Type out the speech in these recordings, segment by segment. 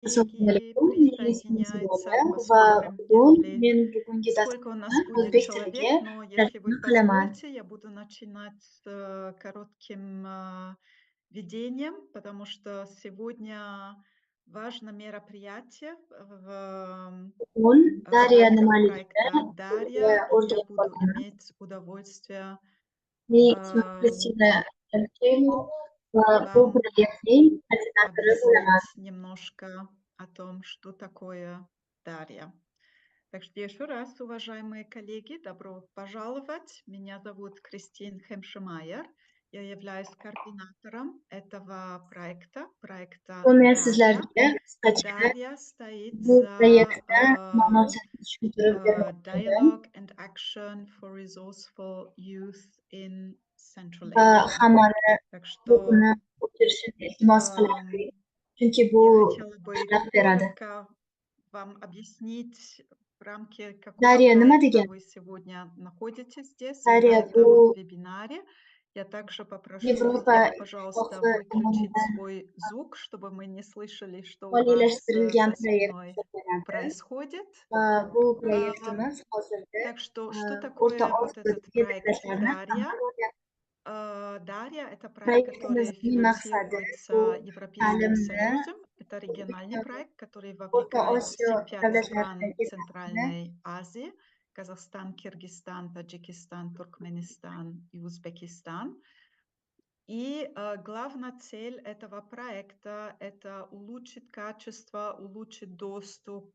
Assalomu Коллеги alaykum. Mening ismim присоединяются. Zilola va Посмотрим, bugun есть ли, men bugungi сколько у dasturimni нас будет o'zbek tiliga человек. Но если вы tarjima qilaman. позволите, я буду начинать с коротким введением, потому что сегодня важно мероприятие Bugun в Darya рамках проекта nimaligini sizga «Дарья», и я o'rganib буду qolaman. иметь удовольствие Mening ismim ам, Kristina Elkemov va bu вам proyektning koordinatori bo'laman. объяснить немножко о том, что такое Дарья. Так что еще раз, уважаемые коллеги, добро пожаловать. Меня зовут Кристин Хемшемайер. Я являюсь координатором этого проекта Bu men Дарья. sizlarga qisqacha Дарья стоит bu за proyektda ma'nosini tushuntirib bermoqchiman Dialogue and Action for Resourceful Youth in Central va Asia. hammani Так bu что kuni o'tirishini iltimos qilardik, chunki bu я хотела бы sharaf beradi. коротко вам объяснить, в рамки какого Darya nima проекта degani? вы сегодня находитесь здесь, Darya на bu этом вебинаре. Я также попрошу, Yevropa пожалуйста, Ittifoqi выключить tomonidan свой звук, чтобы мы не слышали, что у вас moliyalashtirilgan за proyekt спиной hisoblanadi происходит. va bu А, proyektimiz hozirda Так что O'rta такое вот этот Osiyodagi проект davlatlarni «Дарья»? qamrab olyapti. Дарья– это проект, который Proyektimizning maqsadi bu финансируется Европейским ta'limni Союзом. Это региональный проект, который O'rta вовлекает Osiyo все 5 стран davlatlaridagi ta'limni Центральной Азии– Казахстан, Киргизстан, Таджикистан, Туркменистан и Узбекистан. И главная цель этого проекта– это улучшить качество, улучшить доступ,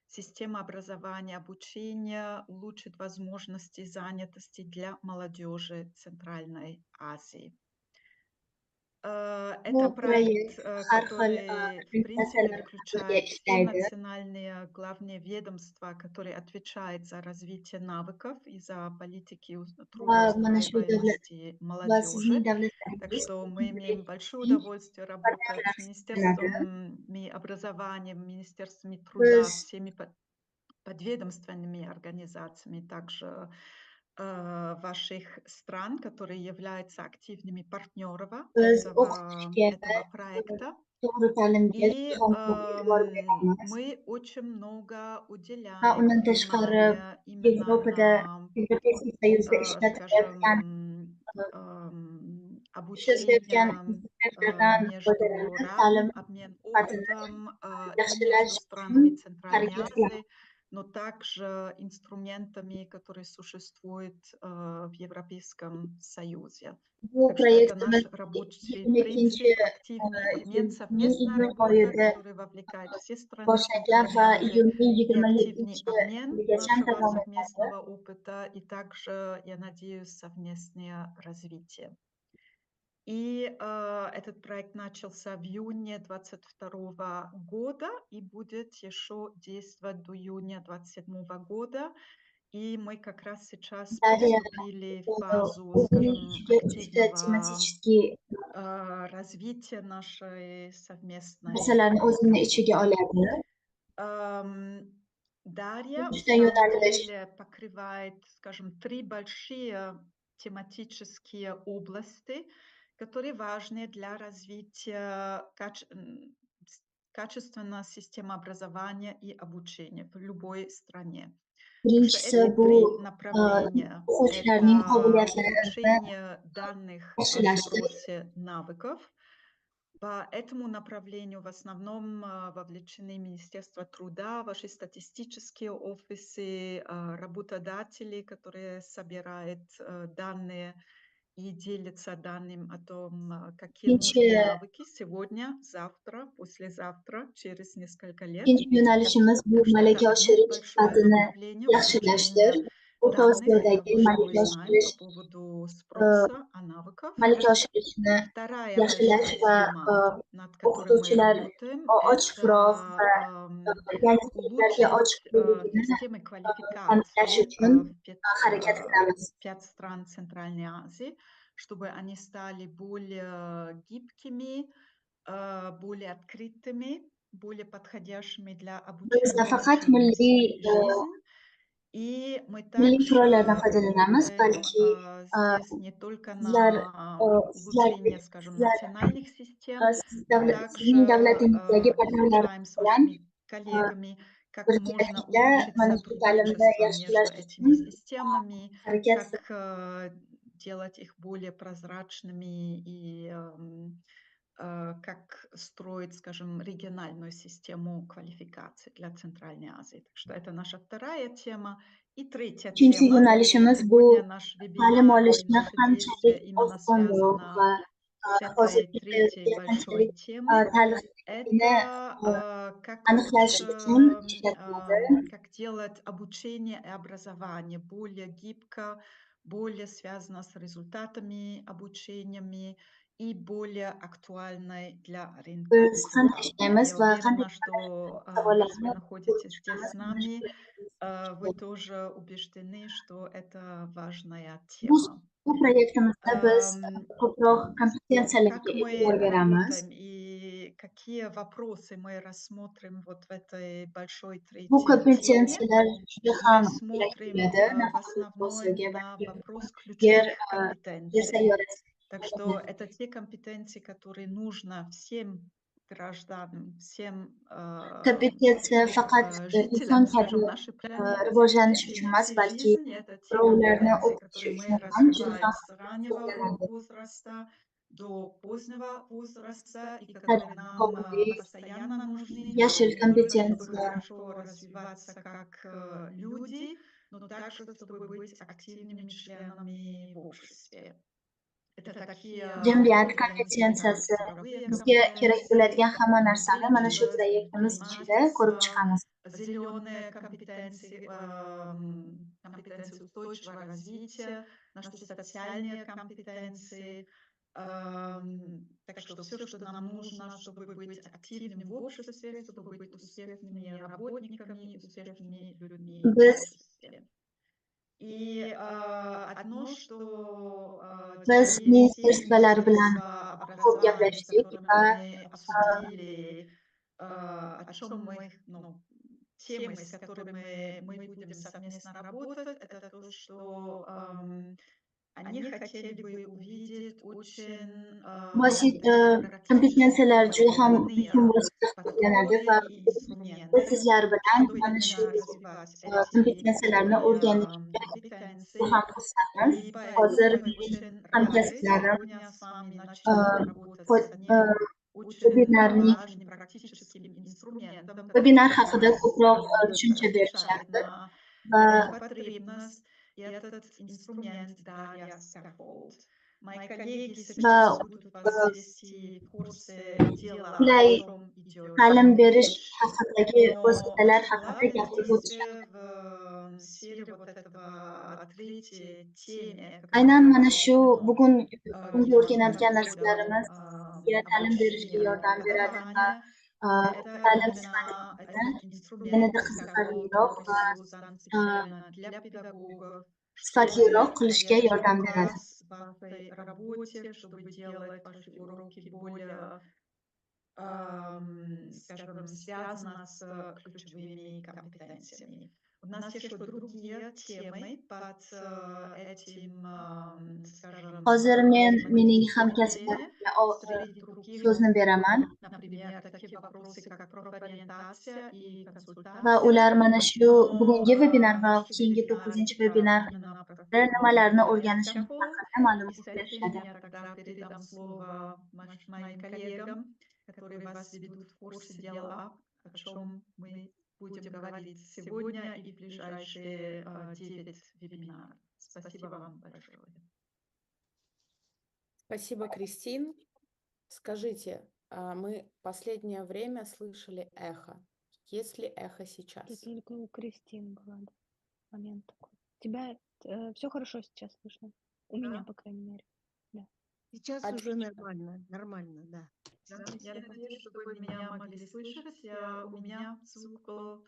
системы образования, обучения, улучшить возможности занятости для молодежи Центральной Азии. bu Это проект, proyekt har xil который, в принципе, organizatsiyalar birga включает все ishlaydi национальные главные ведомства, которые отвечают за развитие навыков и за политики va mana shu davlat трудоустраиваемости va sizning молодежи. Так davlatlaringiz что мы имеем большое proyektning удовольствие работать с partnerlari hisoblanadi. Министерством образования, Министерством труда, Biz всеми подведомственными организациями, также ваших стран, которые являются активными партнерами biz o'qitishga этого va проекта. to'g'ri ta'limga И juda ham ko'p e'tibor beramiz. мы очень много Va уделяем undan tashqari внимания именно Yevropada на, Европейский Союzda ishlatilayotgan скажем, ishlatayotgan обучение instrumentlardan между foydalanib ta'lim равным, обмен sifatini опытом и между yaxshilash uchun странами Центральной harakat qilamiz. Азии, но также инструментами, которые существуют в Европейском Союзе. Bu Так что это proyektimiz наш рабочий 22 принцип, активный обмен, iyunning совместная iyun работа, oyida которая вовлекает все страны boshlangan Центральной va Азии, iyunning и активный 27 обмен kunigacha нашего davom etadi. совместного опыта, и также, я надеюсь, совместное развитие. И этот проект начался в июне 2022 года и будет еще действовать до июня 2027 года. И мы как раз сейчас Darya поступили в фазу, o'zining скажем, ichiga 3ta активного tematik развития нашей совместной narsalarni o'zini работы. ichiga oladi. Bu Дарья 3ta в самом yo'nalish деле покрывает, скажем, три большие тематические области, которые важны для развития качественной системы образования и обучения в любой стране. Так что birinchisi эти bu три направления– o'quvchilarning это qobiliyatlarini улучшение данных о yaxshilash, спросе навыков. По этому направлению в основном вовлечены Министерство труда, ваши статистические офисы, работодатели, которые собирают данные и делятся данным о том, какие ikkinchi нужны навыки сегодня, завтра, послезавтра, через несколько лет. ikkinchi yo'nalishimiz bu Так что это malaka одно oshirish большое sifatini направление yaxshilashdir. улучшения O'rta данных, Osiyodagi того, что вы malaka знаете oshirish по поводу спроса, навыков. malaka oshirishni Вторая yaxshilash большая va тема, над которой мы o'qituvchilar работаем, ochiqroq va это yangi fikrlarga улучшить ochiqligini системы ta'minlash квалификации uchun в harakat qilamiz. 5 стран Центральной Азии, чтобы они стали более гибкими, более открытыми, более подходящими для Biz обучения nafaqat через milliy жизнь. И мы milliy qurollardan также foydalanamiz, работаем balki здесь не только sizlar на sizlar улучшение, скажем, sizlar национальных систем, sizning также davlatingizdagi partnerlar решаем с bilan вашими коллегами, как можно birgalikda улучшить mana shu ta'limni сотрудничество между yaxshilash этими uchun системами, harakat как делать их более прозрачными и как строить, скажем, региональную систему квалификации для Центральной Азии. Так что это наша вторая тема. И третья uchinchi тема. yo'nalishimiz bu Сегодня наш ta'lim вебинар и olishni наше qanchalik действие именно osonroq связано va с hozir этой третьей ketayotgan большой qanchalik темой. taalluqligini Это как aniqlash uchun лучше, ishlatiladi. как делать обучение и образование более гибко, более связано с результатами обучениями и более актуальной для рынка Biz qanday труда. ishlaymiz Я va qanday уверена, что если savollarni вы ko'rib находитесь здесь chiqamiz, с mana shu нами, вы proyektimiz. тоже убеждены, что это важная Bu тема. bu proyektimizda biz Ам, ko'proq kompetensiyalarga Как мы e'tibor beramiz. работаем и какие вопросы мы рассмотрим вот в этой большой Bu третьей теме? kompetensiyalar juda Мы ham kerak смотрим bo'ladi, в nafaqat основном o'zligi, на balki вопрос yer ключевых yer компетенций. Так что sayyorasida это те компетенции, которые нужно всем гражданам, всем kompetensiya faqat inson жителям, kabi скажем, нашей планеты в rivojlanish uchun течение emas, всей balki жизни. Это те birovlarni компетенции, o'qitish которые мы uchun ham juda развиваем ham с раннего foydalanadi. возраста до позднего возраста и которые нам Tadbiqotli, постоянно нужны yashil не только чтобы kompetensiya хорошо развиваться как люди, но также чтобы быть активными членами в обществе. Это такие jamiyat компетенции, как kompetensiyasi цифровые bizga kerak bo'ladigan компетенции, hamma narsani mana shu внедрительность, proyektimiz ichida ko'rib предпринимательство, chiqamiz. зеленые компетенции, компетенции устойчивого развития, наши социальные компетенции. Так что все, что нам нужно, чтобы быть активными в обществе, чтобы быть успешными работниками, успешными людьми в Biz обществе. И одно, что biz те ministerstvalar bilan Министерства ko'p образования, с gaplashdik которыми va мы обсудили, о чем мы, ну, темы, с которыми мы будем совместно работать, это то, что они хотели бы увидеть очень bosh такие kompetensiyalar практические juda ham muhim прикладные bo'lishda hisoblanadi подходы va и инструменты, sizlar bilan чтобы mana shu именно развивать эти kompetensiyalarni o'rganishga juda компетенции. ham xursandmiz. И поэтому Hozir мы mening очень рады hamkasblarim сегодня с вами начать работать с одним очень vebinarning важным практическим инструментом, webinar который haqida вас ko'proq tushuncha отвечает berishyapti на va эту потребность. И этот инструмент Дарья Scaffold. Мои коллеги va сейчас будут вас вести курсы дела, о qulay чем идет ta'lim berish речь. haqidagi Но vositalar очень haqida главное gapirib o'tishadi. действие в сфере вот этого третьей теме, Aynan которая mana shu посвящено bugungi o'rganadigan подходам narsalarimiz sizga ta'lim berishga обучения yordam beradi va преподавания. Это ta'lim именно sifatini этот инструмент yanada Scaffold, qiziqarliroq который va создан специально для педагогов, sifatliroq чтобы qilishga поддержать yordam beradi. вас в вашей работе, чтобы делать ваши уроки более, скажем, связано с ключевыми компетенциями. У нас еще другие темы под этим, скажем, Hozir men mening направлением. hamkasblarimga Среди других, so'zni beraman например, такие вопросы, как профориентация и va консультация. ular mana shu Но bugungi webinar va наши keyingi вебинары 9-chi про webinar именно nimalarni Дарья o'rganishimiz Scaffold. haqida ma'lumot И с этим berishadi. я тогда передам слово моим коллегам, которые вас ведут в курсе дела, о чем мы будем говорить сегодня и в ближайшие 9 вебинаров. Спасибо вам большое. Спасибо, Кристин. Скажите, мы последнее время слышали эхо. Есть ли эхо Это сейчас? только у Кристин было момент такой. Тебя все хорошо сейчас слышно? У меня, по крайней мере. Да. Сейчас уже Отлично. нормально, да. Да, я надеюсь, что вы меня могли слышать. У меня звук был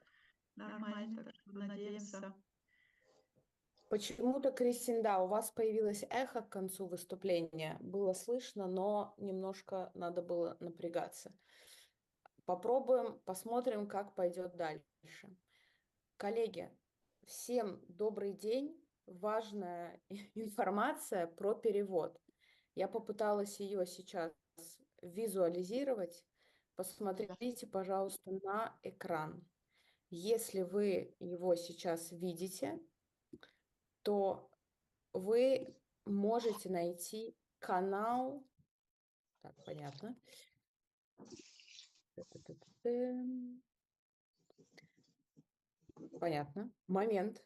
нормальный, так что надеемся. Почему-то, Кристин, да, у вас появилось эхо к концу выступления. Было слышно, но немножко надо было напрягаться. Попробуем, посмотрим, как пойдет дальше. Коллеги, Всем добрый день. Важная информация про перевод. Я попыталась ее сейчас визуализировать. Посмотрите, пожалуйста, на экран. Если вы его сейчас видите, то вы можете найти канал. Так, понятно. Понятно. Момент.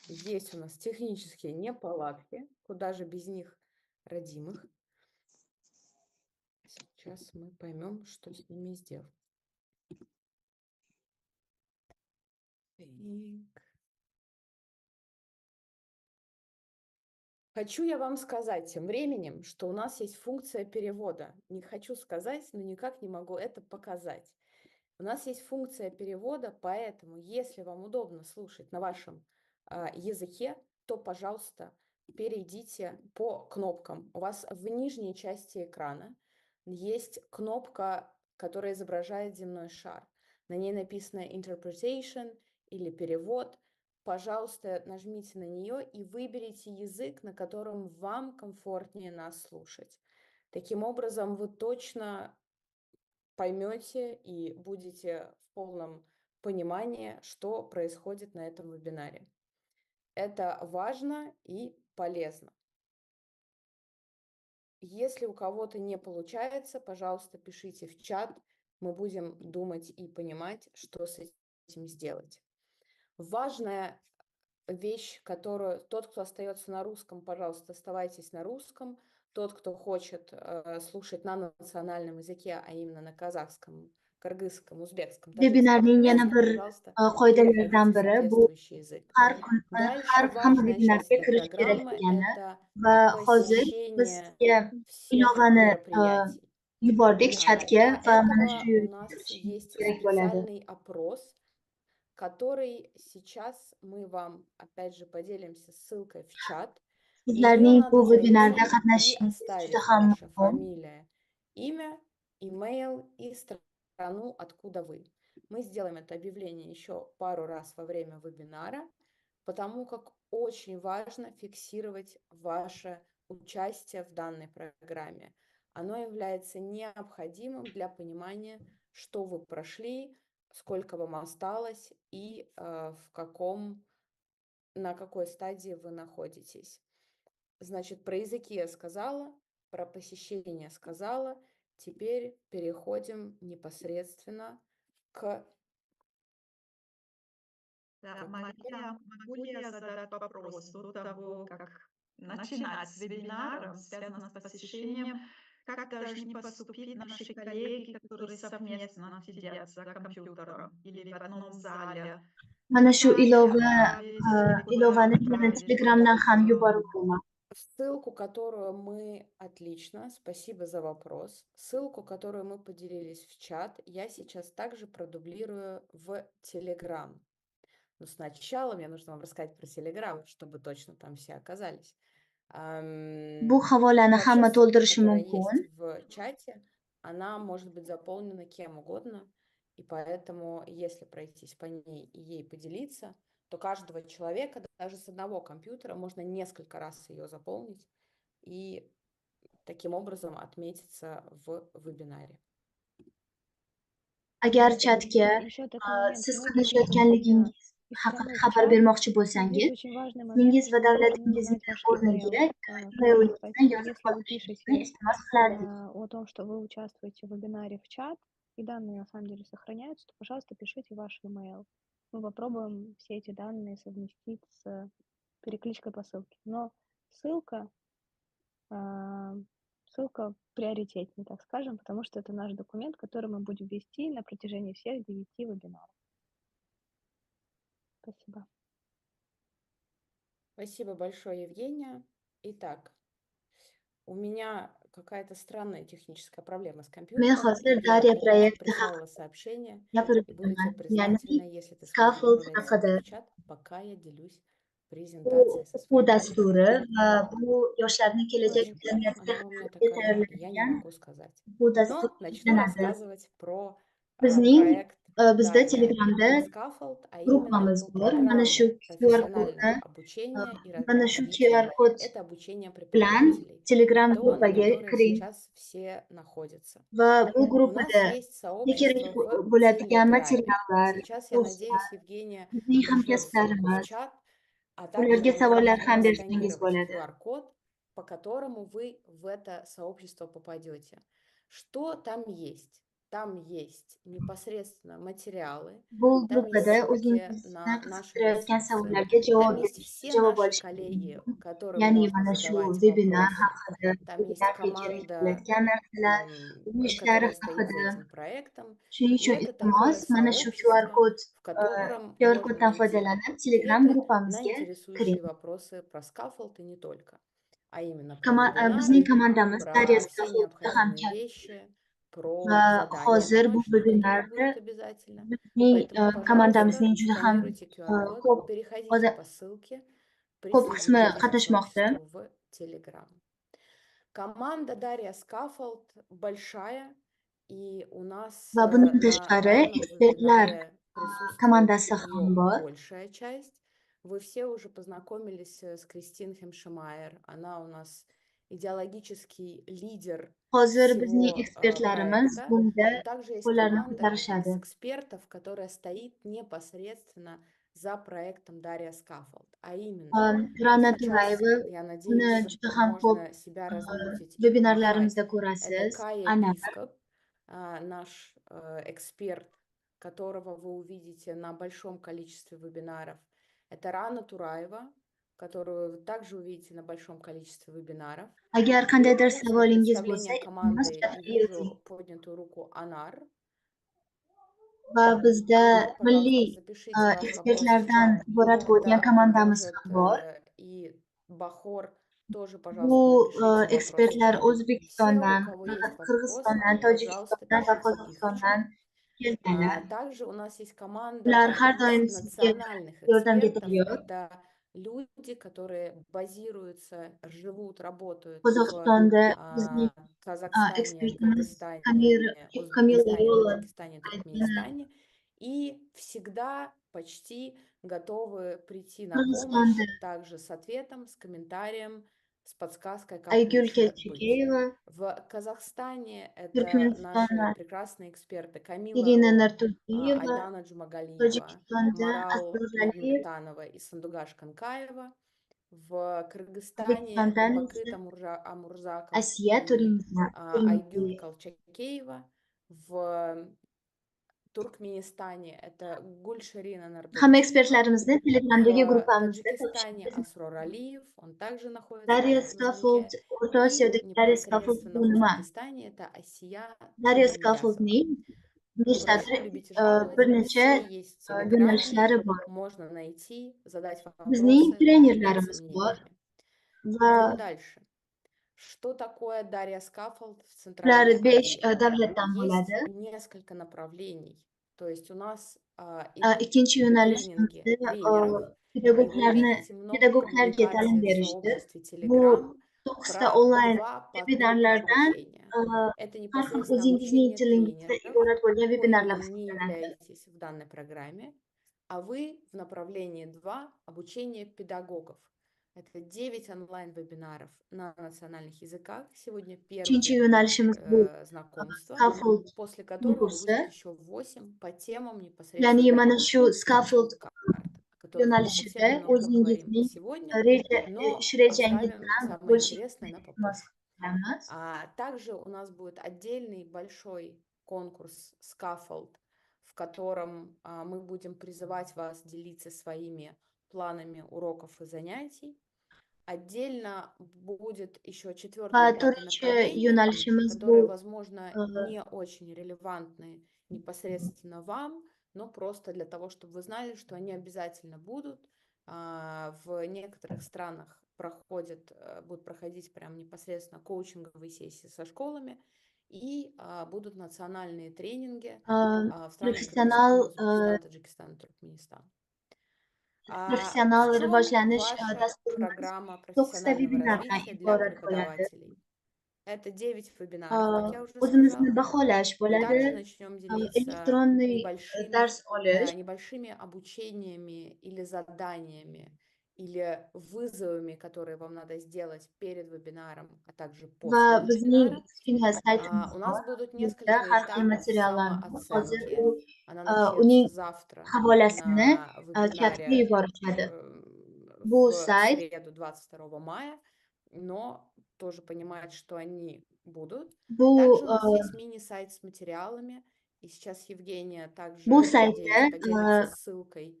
Есть у нас технические неполадки. Куда же без них, родимых? Сейчас мы поймем, что с ними сделать. Так. Хочу я вам сказать тем временем, что у нас есть функция перевода. Не хочу сказать, но никак не могу это показать. У нас есть функция перевода, поэтому, если вам удобно слушать на вашем языке, то, пожалуйста, перейдите по кнопкам. У вас в нижней части экрана есть кнопка, которая изображает земной шар. На ней написано Interpretation или перевод. Пожалуйста, нажмите на нее и выберите язык, на котором вам комфортнее нас слушать. Таким образом, вы точно поймете и будете в полном понимании, что происходит на этом вебинаре. Это важно и полезно. Если у кого-то не получается, пожалуйста, пишите в чат. Мы будем думать и понимать, что с этим сделать. Важная вещь, которую тот, кто остается на русском, пожалуйста, оставайтесь на русском. Тот, кто хочет слушать на национальном языке, а именно на казахском, кыргызском, узбекском, Webinarning yana татарском, bir пожалуйста, qoidalardan переходите в biri bu соответствующий язык. har kun Дальше har hamma важная часть webinarga этой kirish kerak программы – degani это va hozir biz посещение sizga всех ilovani мероприятий. yubordik chatga Для va mana этого shu у нас есть kerak bo'ladi. специальный опрос, который сейчас мы вам, опять же, поделимся ссылкой в чат. Ее Sizlarning bu надо webinarda зайти и qatnashishingiz juda оставить ham ваша muhim. фамилия, имя, имейл и страну, откуда вы. Мы сделаем это объявление еще пару раз во время вебинара, потому как очень важно фиксировать ваше участие в данной программе. Оно является необходимым для понимания, что вы прошли, сколько вам осталось и на какой стадии вы находитесь. Значит, про языки я сказала, про посещение сказала. Теперь переходим непосредственно к... Да, Мария, могу ли я задать вопрос до того, как начинать с вебинаром, связанным с посещением? Как должны поступить наши коллеги, которые совместно сидят за компьютером или в одном зале? Mana shu Как ilovani yana отправить Telegramdan ham в yuborib qo'yaman. Ссылку, которую мы... Отлично, спасибо за вопрос. Ссылку, которую мы поделились в чат, я сейчас также продублирую в Telegram. Но сначала мне нужно вам рассказать про Telegram, чтобы точно там все оказались. Bu havolani Вообще hamma ссылка, to'ldirishi которая mumkin. есть в чате, она может быть заполнена кем угодно, и поэтому, если пройтись по ней и ей поделиться, то каждого человека, даже с одного компьютера, можно несколько раз ее заполнить и таким образом отметиться в вебинаре. Agar chatga Еще такой момент. siz Многие люди qatnashayotganligingiz из haqida страны в xabar чат. bermoqchi Но bo'lsangiz, здесь очень важный момент, ismingiz va что мы должны davlatingizni узнать ваш o'rniga email. emailingizdan Поэтому yozib если вы qolishingizni пишете iltimos qilardik. о том, что вы участвуете в вебинаре в чат, и данные на самом деле сохраняются, то, пожалуйста, пишите ваш email. Мы попробуем все эти данные совместить с перекличкой по ссылке. Но ссылка приоритетнее, так скажем, потому что это наш документ, который мы будем вести на протяжении всех 9 вебинаров. Спасибо. Спасибо большое, Евгения. Итак, у меня какая-то странная техническая проблема с Men компьютером. hozir Я Darya опять proyekti прислала сообщение, gapirib и буду тебе turibman. признательна, Ya'ni если ты сможешь Scaffold отправлять haqida. ссылки в чат, пока я делюсь Bu презентацией со o'quv своими dasturi коллегами. va bu yoshlarning kelajak Тоже jamiyatga Она у меня xizmatga такая, я не tayyorlanadigan могу сказать. o'quv Но dasturi начну hisoblanadi. рассказывать про Bizning проект bizda Дарья Telegramda Scaffold, а именно gruppamiz ту bor. Mana shu программу QR профессионального kodni, обучения и mana shu развития. QR kod Это обучение bilan преподавателей, Telegram то, на gruppaga которой kiring сейчас все находятся. va bu У нас gruppada есть ne kerak сообщество в bo'ladigan Телеграме. materiallar, Сейчас, я kurslar, надеюсь, Евгения bizning пришлет ссылку в hamkasblarimiz, чат, а также ularga вы savollar можете ham bersangiz просканировать bo'ladi. QR-код, по которому вы в это сообщество попадете. Что там есть? Там есть непосредственно материалы, Bu там есть gruppada ссылки o'zingizni на наши qiziqtirayotgan ресурсы, savollarga там есть все javob наши olish коллеги, mumkin. которым Ya'ni можно mana shu задавать webinar вопросы. haqida, Там есть webinarga kerak команда, bo'ladigan narsalar, bu ishlari которая стоит за haqida. этим проектом. Shuning И uchun это iltimos, такое mana shu QR сообщество, kod в котором QR можно koddan найти foydalanib Telegram ответы на gruppamizga интересующие kiring. вопросы про Scaffold и не только, а именно про вебинары, Bizning komandamiz Darya про все Scaffoldda ham необходимые вещи, про va задания hozir bu домашние, которые webinarda будут обязательно. bizning Поэтому, пожалуйста, komandamizning juda ham сканируйте QR-код, ko'p переходите по ссылке, ko'p qismi присоединяйтесь к qatnashmoqda. сообществу в Telegram. Команда Дарья Scaffold большая, и у нас Va bundan на tashqari данном ekspertlar вебинаре присутствует komandasi ее ham bor. большая часть. Вы все уже познакомились с Кристин Хемшемайер. Она у нас идеологический лидер Hozir bizning всего ekspertlarimiz проекта. bunda Но также есть qo'llarni команда ko'tarishadi. экспертов, которая стоит непосредственно за проектом Дарья Scaffold. А именно, Rana сейчас, Turayeva, я uni надеюсь, juda ham ko'p можно себя раскрутить и помахать. webinarlarimizda Это ko'rasiz. Кая Ana Бископ, наш эксперт, которого вы увидите на большом количестве вебинаров. Это Рана Тураева, которую вы также увидите на большом количестве вебинаров. agar qandaydir После savolingiz bo'lsa, представления команды я вижу поднятую руку Анар. va bizda Анар, пожалуйста, milliy запишите ваш вопрос в ekspertlardan чат. iborat bo'lgan Это komandamiz поможет ham bor. и Бахор тоже, Bu пожалуйста, напишите вопрос в ekspertlar чат. Все, у O'zbekistondan, кого есть вопросы, Qirg'izistondan, пожалуйста, Tojikistondan va пишите их в чат. Qozog'istondan kelganlar. Также у нас есть команда Ular har doim из sizga национальных yordamga экспертов. tayyor. Это люди, которые базируются, живут, работают в Qozog'istonda bizning Казахстане, ekspertimiz Кыргызстане, Kamila Узбекистане, Yo'lan Таджикистане, Туркменистане. И всегда почти готовы прийти на помощь, Qirg'izistonda также с ответом, с комментарием, с подсказкой, как Aygul лучше быть. Kelchikayeva, В Казахстане это наши Turkmenistondan прекрасные эксперты Камила Irina Ро, Narturdiyeva, Айдана Джумагалиева, Tojikistonda Марал Asror Aliyev, Нурмухтанова и Сандугаш Канкаева. В Кыргызстане это O'zbekistondan Бакыт esa Амурзаков Asiya и Turinza. Айгюл Колчакеева. В Туркменистане это Гульшарина Hamma Нардурдиева. ekspertlarimizni Telegramdagi В gruppamizda Таджикистане topishingiz Асрор Алиев, он также находится Darya на этом Scaffold, звонке. O'rta И Osiyodagi Darya Scaffold непосредственно bu в nima? Узбекистане это Асия Darya Туманиясова. Scaffoldning Прошу nishlari любить и жаловать. bir necha Все есть в Телеграме, yo'nalishlari bor. можно найти, задать Bizning вопросы, trenerlarimiz поделиться bor мнениями. va Идем дальше. Что такое Дарья Scaffold в ular Центральной 5 Азии? davlatdan Есть bo'ladi. несколько направлений. То есть у нас Ikkinchi идут yo'nalishimizda тренинги тренеров, и вы увидите много pedagoglarga ta'lim коммуникаций в berishdir. сообществе Bu Telegram 9 про onlayn два потока webinarlardan обучения. Это har xil непосредственно o'zingizning обучение tilingizda тренеров, iborat bo'lgan коим webinarlar вы не hisoblanadi. являетесь в данной программе, а вы в направлении 2 обучение педагогов. Это 9 онлайн-вебинаров на национальных языках. Сегодня первый Uchinchi вебинар yo'nalishimiz bu знакомства, Scaffold после которого kursi. будет еще 8 по темам Ya'ni непосредственно mana shu Scaffold карт, о которых мы yo'nalishida совсем немножко поговорим o'zingizning сегодня, ish но rejangiz оставим bilan самое интересное на bo'lishingizni попозже. qilamiz. Также у нас будет отдельный большой конкурс Scaffold, в котором мы будем призывать вас делиться своими планами уроков и занятий. Отдельно будет еще четвертое и пятое направление, yo'nalishimiz которые, bu возможно, не очень релевантны непосредственно вам, но просто для того, чтобы вы знали, что они обязательно будут. В некоторых странах будут проходить прям непосредственно коучинговые сессии со школами, и будут национальные тренинги в странах professional Кыргызстан, Узбекистан, Таджикистан, Туркменистан. professional В чем rivojlanish ваша dasturimiz программа 9 профессионального webinardan развития для iborat bo'ladi. преподавателей? Это 9 вебинаров, как я уже o'zimizni сказала. baholash Мы bo'ladi, также начнем делиться elektronniy dars olish, небольшими обучениями или заданиями, или вызовами, которые вам надо сделать перед вебинаром, а также va после bizning вебинара. kichkina У saytimiz нас bor. будут Bizda несколько har xil этапов materiallar bor. Hozir самооценки. u Она uning начнется завтра havolasini на chatga вебинаре yuborishadi. в Bu sayt среду 22 мая, но тоже понимать, что они будут. bu Также у нас есть мини-сайт с материалами, и сейчас Евгения также, bu надеюсь, saytda поделится ссылкой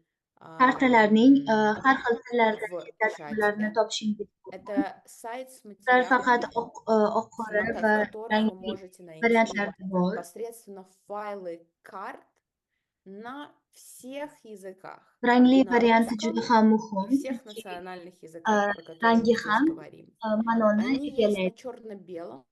kartalarning har xil tillardagi в tarjimalarni чатике. topishingiz mumkin. Это сайт с Ular faqat материалами, oq qora в va котором вы rangli можете найти variantlarda bor. непосредственно файлы карт на всех языках, Rangli на varianti juda русском ham и muhim, всех chunki национальных языках, про которые rangi мы здесь ham говорим. ma'noni Они есть на egallaydi. черно-белом,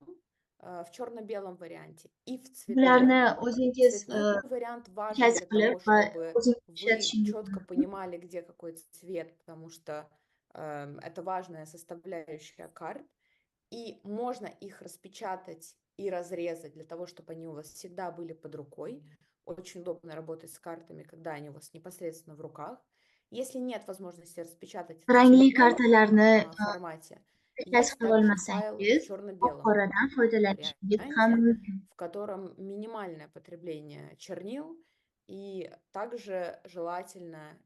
в черно-белом варианте и в Bularni цветном. o'zingiz Цветной вариант важен ehtiyoj для qilib того, va чтобы o'zingiz вы ishlatishingiz четко mumkin. понимали, где какой цвет, потому что это важная составляющая карт. И можно их распечатать и разрезать для того, чтобы они у вас всегда были под рукой. Очень удобно работать с картами, когда они у вас непосредственно в руках. Если нет возможности распечатать в Rangli цветном kartalarni формате, ehtiyoj есть qila также файл в olmasangiz, oq черно-белом qoradan foydalanishingiz ham варианте, mumkin. в котором минимальное потребление чернил, и также желательно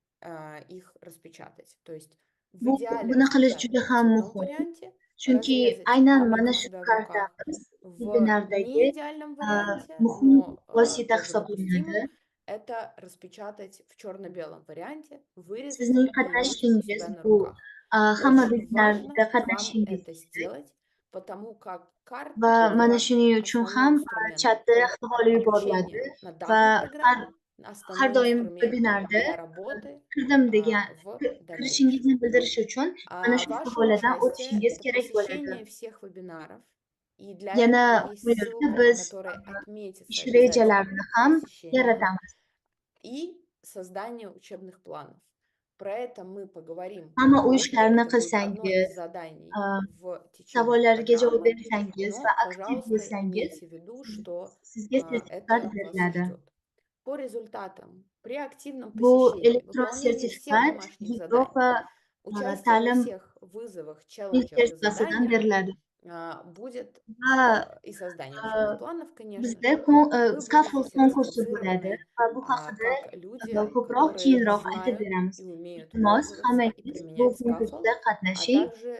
их распечатать. То есть в идеале Buni qilish распечатать juda в ham цветном muhim, варианте, chunki разрезать, aynan mana иметь у shu себя в руках. kartamiz В webinardagi неидеальном варианте, muhim но vosita тоже допустимым, hisoblanadi. это распечатать в черно-белом варианте, вырезать Sizning и иметь у qatnashishingiz себя на bu руках. hamma Очень важно webinarda вам qatnashishingiz это kerak сделать, потому как карты va mana как shuning uchun основной ham инструмент chatda havola yuboriladi обучения на va данной программе, har основной doim инструмент webinarda для работы kirdim degan в дальнейшем. kirishingizni bildirish uchun mana shu Ваше savoladan участие – o'tishingiz это kerak bo'ladi. посещение всех вебинаров, и для Yana этого bu есть yerda ссылка, на biz которой отметится ish обязательно rejalarini ham посещение yaratamiz. и создание учебных планов. Про это мы поговорим Hamma u позже, ishlarni это будет одно qilsangiz, из заданий в течение savollarga javob программы, bersangiz va но, aktiv пожалуйста, bo'lsangiz, имейте в виду, что sizga sertifikat это вас beriladi. ждет. По результатам, при активном Bu посещении, elektron выполнении всех sertifikat домашних diplom заданий, va участие во ta'lim всех вызовах, челленджах и ministerstvosidan заданиях beriladi. будет Va и создание учебных планов, конечно bizda же, вы будете scaffold konkursi bo'ladi сертифицированы va bu haqida как люди, ko'proq которые keyinroq aytib знают beramiz. и умеют Iltimos, пользоваться и hammangiz bu применять konkursda Scaffold, а qatnashing также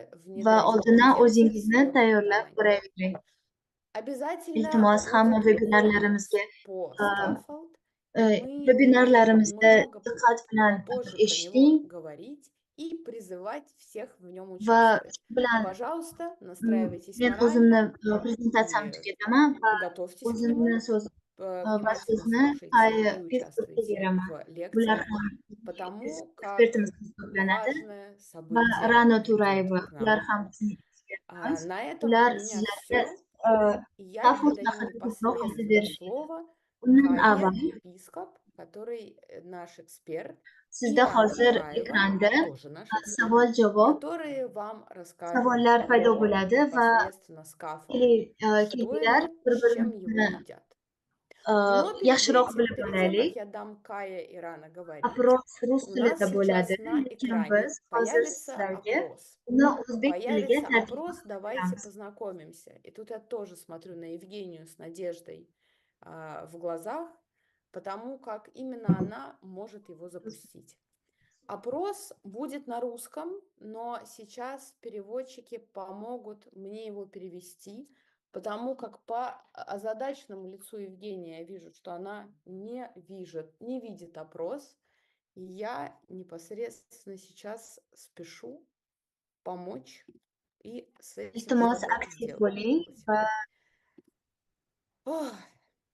va внедрить oldindan компетенции в o'zingizni свое tayyorlab преподавание. ko'ravering. Обязательно Iltimos, hamma будет webinarlarimizga конкурс по Scaffold, и мы будем webinarlarimizda много diqqat bilan попозже про eshiting него говорить и призывать всех в нем va участвовать. shu bilan Пожалуйста, настраивайтесь men o'zimni морально prezentatsiyamni и tugataman va приготовьтесь к o'zimni нему. so'z va Внимательно so'zni слушайте и Facebook'ga участвуйте beraman. в Bular лекциях, ham потому как ekspertimiz hisoblanadi важное va событие Ra'no идет To'rayeva, к ular нам. ham bizning ekspertimiz. На этом Ular у меня sizlarga все. Я scaffold передаю haqida ko'proq aytib непосредственно berishadi. слово Undan Кае avval Пископ, который наш эксперт, и sizda Рана hozir Тураева, ekranda тоже наш эксперт, savol-javob которые вам расскажут savollar paydo про bo'ladi va непосредственно Scaffold, что kelinglar это, bir с чем его birimizni едят. Но перед yaxshiroq этим, bilib перед тем, olaylik. как я дам Кае и Рана говорить, Aproz rus у tilida нас bo'ladi, сейчас на lekin экране biz hozir появится sizlarga опрос. uni o'zbek tiliga Появится tarjima опрос, qilib давайте beramiz. познакомимся. И тут я тоже смотрю на Евгению с надеждой в глазах, потому как именно она может его запустить. Опрос будет на русском, но сейчас переводчики помогут мне его перевести, потому как по озадаченному лицу Евгении я вижу, что она не видит опрос. И я непосредственно сейчас спешу помочь и с этим Iltimos что-то aktiv сделать. bo'ling va Ох,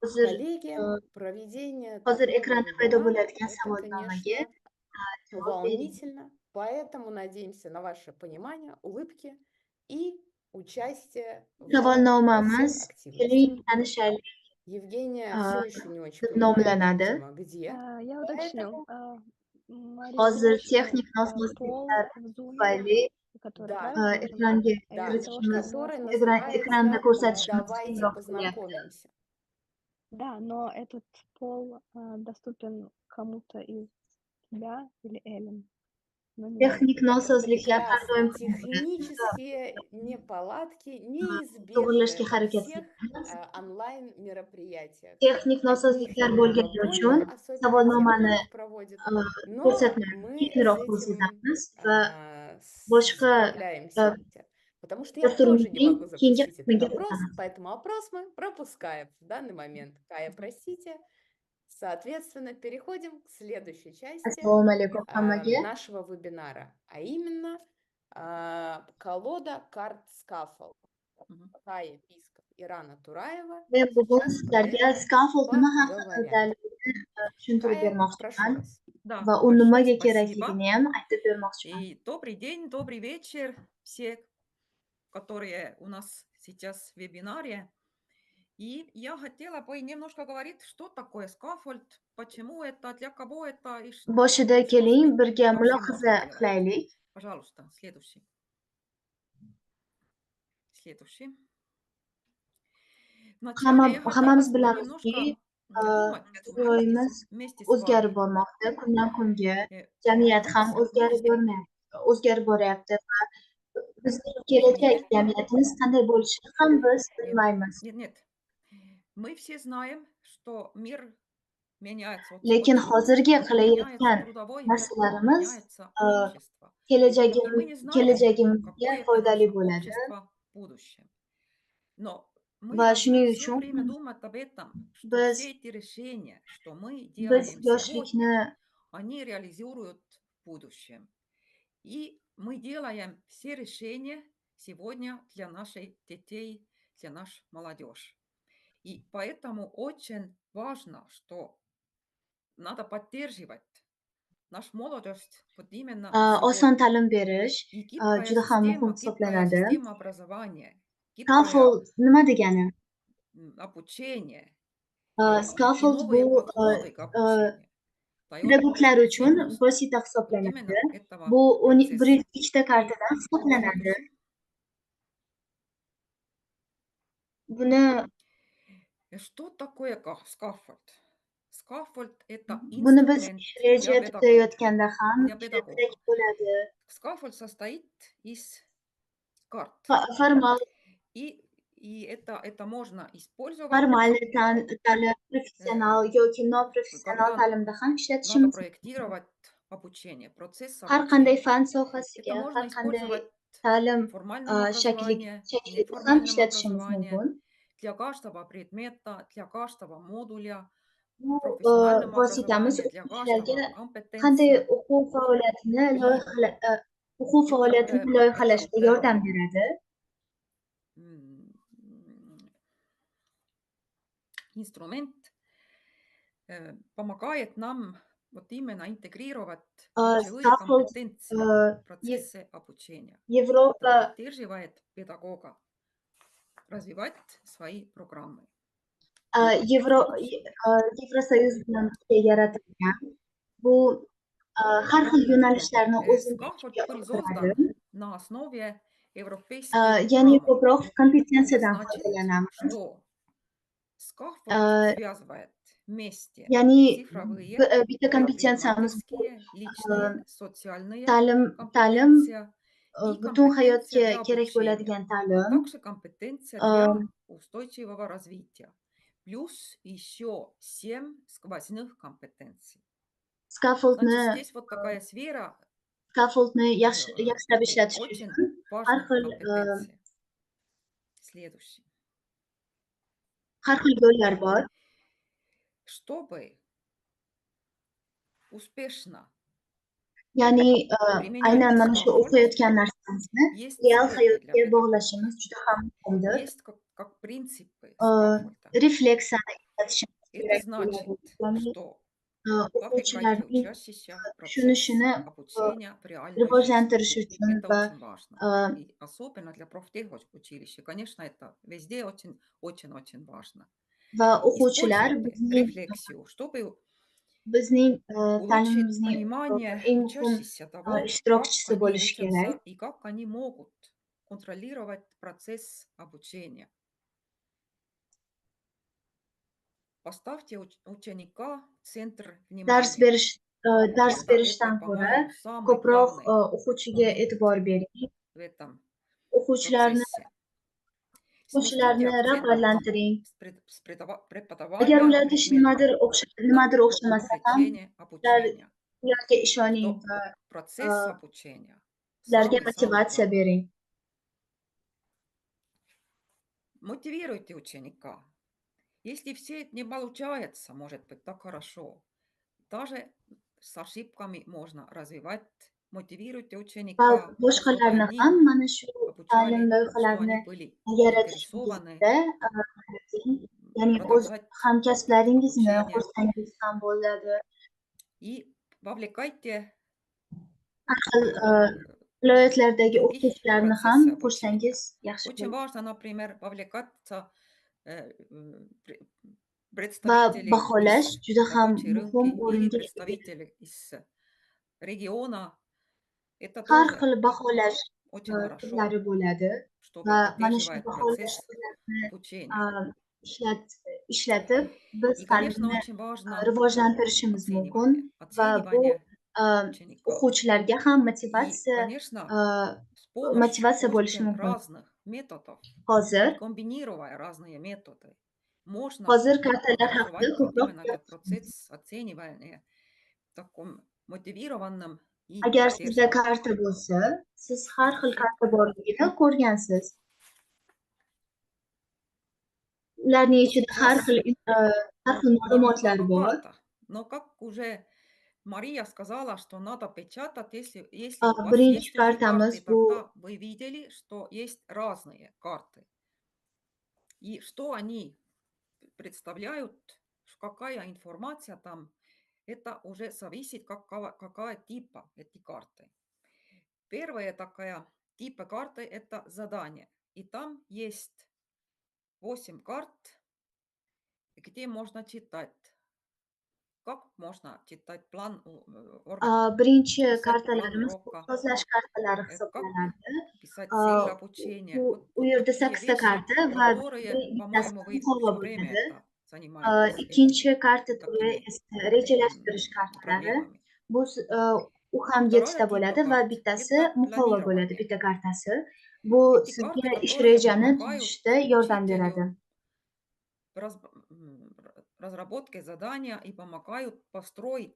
hozir коллеги, проведение hozir такого ekranda paydo вебинара, bo'ladigan это, savolnomaga конечно, javob bering. волнительно, поэтому надеемся на ваше понимание, улыбки и участие во всех Savolnomamiz активностях. keling tanishaylik Евгения все еще не очень deb понимает, nomlanadi. видимо, где. Я уточню. Поэтому Hozir Марисочек, texnik пол nosozliklar в Zoom tufayli который Да, правильно нажимать, ekranga а из-за того, kiritishimiz, что который голосовой ekranda называется ko'rsatishimiz «Давайте keyinroq bo'lyapti. познакомимся». Да, но этот пол доступен кому-то из тебя или Эллен, но не мне. Texnik nosozliklar har Прекрасно. doim ham bo'ladi. Технические неполадки неизбежны To'g'rilashga во harakat всех qilamiz. онлайн-мероприятиях. Texnik От них nosozliklar немного bo'lgani uchun больно, особенно тех, кто savolnomani их проводит, но ko'rsatmani мы с keyinroq этим ko'rsatamiz va boshqa справляемся. Потому что я тоже не dasturimizning могу keyingi запустить этот qismiga опрос, o'tamiz. поэтому опрос мы пропускаем в данный момент. Кая, простите. Соответственно, переходим к следующей части Assalomu alaykum hammaga. нашего вебинара, а именно колода карт Scaffold. Кая Писков и Рана Тураева Men bugun сейчас про sizlarga это scaffold nima haqida поговорят. tushuntirib Кая, прошу bermoqchiman вас. Да, va u большое nimaga спасибо. kerakligini ham aytib bermoqchiman. И добрый день, добрый вечер все, которые у нас сейчас в вебинаре. И я хотела бы немножко говорить, что такое скаффолд, почему это, для кого это и Boshida что с keling ним birga вообще mulohaza можно делать. qilaylik. Пожалуйста, следующий. Следующий. Вначале я хотела Hammamiz бы bilamizki, немножко подумать dunyomiz вместе с o'zgarib вами. bormoqda. Kundan kunga Э, jamiyat ham мы o'zgarib boryapti va bizning kelajak jamiyatimiz qanday bo'lishini ham biz bilmaymiz. Нет. Мы все знаем, что мир меняется. Lekin hozirgi меняется qilayotgan трудовой мир, narsalarimiz меняется общество. И мы не знаем, kelajagimizga какое это foydali наше bo'ladi. общество в будущем. Но мы Va shuning должны все uchun время думать об этом, что biz все эти решения, что мы biz делаем yoshlikni сегодня, они реализуют в будущем. И мы делаем все решения сегодня для наших детей, для нашей молодежи. И поэтому очень важно, что надо поддерживать нашу молодость вот именно oson сегодня. ta'lim berish И гибкая juda ham muhim гибкая hisoblanadi. система образования, гибкое Scaffold nima degani? обучение и Scaffold новые bu подходы к обучению дает pedagoglar uchun возможность vosita вот hisoblanadi. именно этого Bu процесса. birinchi ikkita kartadan hisoblanadi. Следующий. Buni Что такое скаффолд? Скаффолд – это buni biz инструмент ish для reja педагога. tuzayotganda ham Для педагога. kerak bo'ladi. Скаффолд состоит из карт. Formal И это можно использовать, formalniy ta'lim, professional yoki noprofessional когда ta'limda ham надо ishlatishimiz mumkin. проектировать обучение, процесс Har qanday обучения. fan Это sohasiga, har можно qanday использовать ta'lim в формальном образовании, shaklida ham неформальном ishlatishimiz образовании, mumkin. для каждого предмета, для каждого модуля, Bu профессиональном vositamiz образовании, для o'quvchilarga каждого qanday компетенция. o'quv И faoliyatini loyihalashga этот yordam beradi. инструмент помогает нам вот именно интегрировать ключевые Scaffold компетенции в процессе обучения. Это Yevropa поддерживает педагога развивать свои программы. Yevrosoyuz bilan yaratilgan. Bu har xil yo'nalishlarni o'zini Scaffold ichiga был oladi. создан на основе европейских Ya'ni программ. ko'proq Это kompetensiyadan значит, foydalanamiz. что Scaffold связывает вместе Ya'ni цифровые, bitta kompetensiyamiz bu предпринимательские, личные, социальные ta'lim компетенции и butun hayotga компетенция для kerak обучения, bo'ladigan а ta'lim, также компетенция для устойчивого развития. Плюс еще 7 сквозных компетенций. Значит, scaffoldni здесь вот такая сфера yaxshilab ishlatish очень uchun har важных xil компетенций. Следующий. har xil yo'llar bor. Чтобы успешно Ya'ni применять aynan mana shu Scaffold, o'qiyotgan narsamizni есть real советы для hayotga педагога. bog'lashimiz juda ham muhimdir. Есть как принципы Scaffold. Refleksiyani ishlatishimiz Это kerak значит, bo'ladi. Ya'ni что вовлекайте o'quvchilarning учащихся в процесс tushunishini обучения в реальной жизни. rivojlantirish uchun Это va очень важно. И особенно для профтехучилища. Конечно, это везде очень важно. o'quvchilar Используйте bizning рефлексию, чтобы bizning улучшит ta'limimizning понимание eng muhim учащихся того, как ishtirokchisi они bo'lishi kerak. учатся и как они могут контролировать процесс обучения. Поставьте ученика в центр Dars внимания. berish dars Это, berishdan ko'ra по-моему, самый ko'proq главный o'quvchiga момент e'tibor bering. в этом O'quvchilarni процессе. Сместите акцент rag'batlantiring. с Agar преподавания ularda hech предмета nimadir на o'xshamasa ham, увлечение ular обучения. ularga ishoning Что va процесс обучения ularga самый-самый motivatsiya главный. bering. Мотивируйте ученика. Если все не получается, может быть, так хорошо. Даже с ошибками можно развивать. Мотивируйте Va ученика, чтобы boshqalarni они ham mana shu ta'lim обучали, что loyihalarini они были yaratishingizda заинтересованы ya'ni o'z продолжать hamkasblaringizni обучение. qo'shsangiz ham bo'ladi. И вовлекайте Har xil viloyatlardagi других в o'qituvchilarni ham процессе обучения. qo'shsangiz yaxshi Очень bo'ladi. важно, например, вовлекаться Va представителей baholash из juda ham рабочей muhim рынки или o'ringa ega. представители из региона. Это Har тоже xil baholash очень хорошо, turlari bo'ladi чтобы va mana shu поддерживать baholash процесс turlarini обучения. ishlatib biz И, конечно, ta'limni очень важно rivojlantirishimiz mumkin va bu оценивание учеников. o'quvchilarga ham И, motivatsiya конечно, с помощью bo'lishi очень mumkin. разных методов Hozir и комбинируя разные методы, можно kartalar haqida развивать вот ko'proq именно этот процесс оценивания в таком мотивированном и agar sizda поддерживающем. karta bo'lsa, siz har xil karta borligini ko'rgansiz. Ularning ichida har Сейчас xil немного ma'lumotlar о bor. картах, но как уже Мария сказала, что надо печатать, если у вас Birinchi есть уже kartamiz карты, bu тогда вы видели, что есть разные карты. И что они представляют, какая информация там, это уже зависит, какая типа эти карты. Первая такая типа карты – это задание. И там есть 8 карт, где можно читать. Как можно читать план birinchi писать план kartalarimiz урока, so'zlash kartalari как hisoblanadi. писать цель Uh, обучения. Bu Вот u yerda такие 8ta вещи, karta va которые, bittasi по-моему, вы muqova все время bo'ladi. это занимаетесь Ikkinchi этими karta turi такими esa rejalashtirish kartalari. проблемами. Bu u ham Вторая 7ta типа bo'ladi va карт – bittasi это muqova bo'ladi, планирование. bitta kartasi. Bu Эти карты, sizga ish которые rejani помогают tuzishda yordam beradi. учителю в разработке задания и помогают построить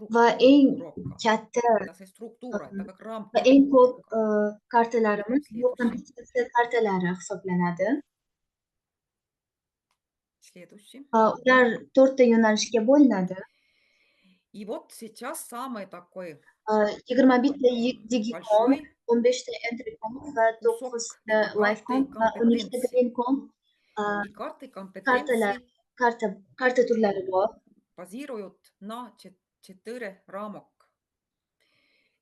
Va структуру eng урока. katta Это структура, это как va рамка eng ko'p урока. kartalarimiz bu Следующий. kompetensiya kartalari hisoblanadi. Следующий. Ular 4ta yo'nalishga bo'linadi. И вот сейчас самый такой 21ta digicom, большой 15ta entrycom va кусок 9ta это карты livecom va 12ta компетенций. greencom И карты kartalar, компетенций karta turlari bor. базируют на 4 рамок.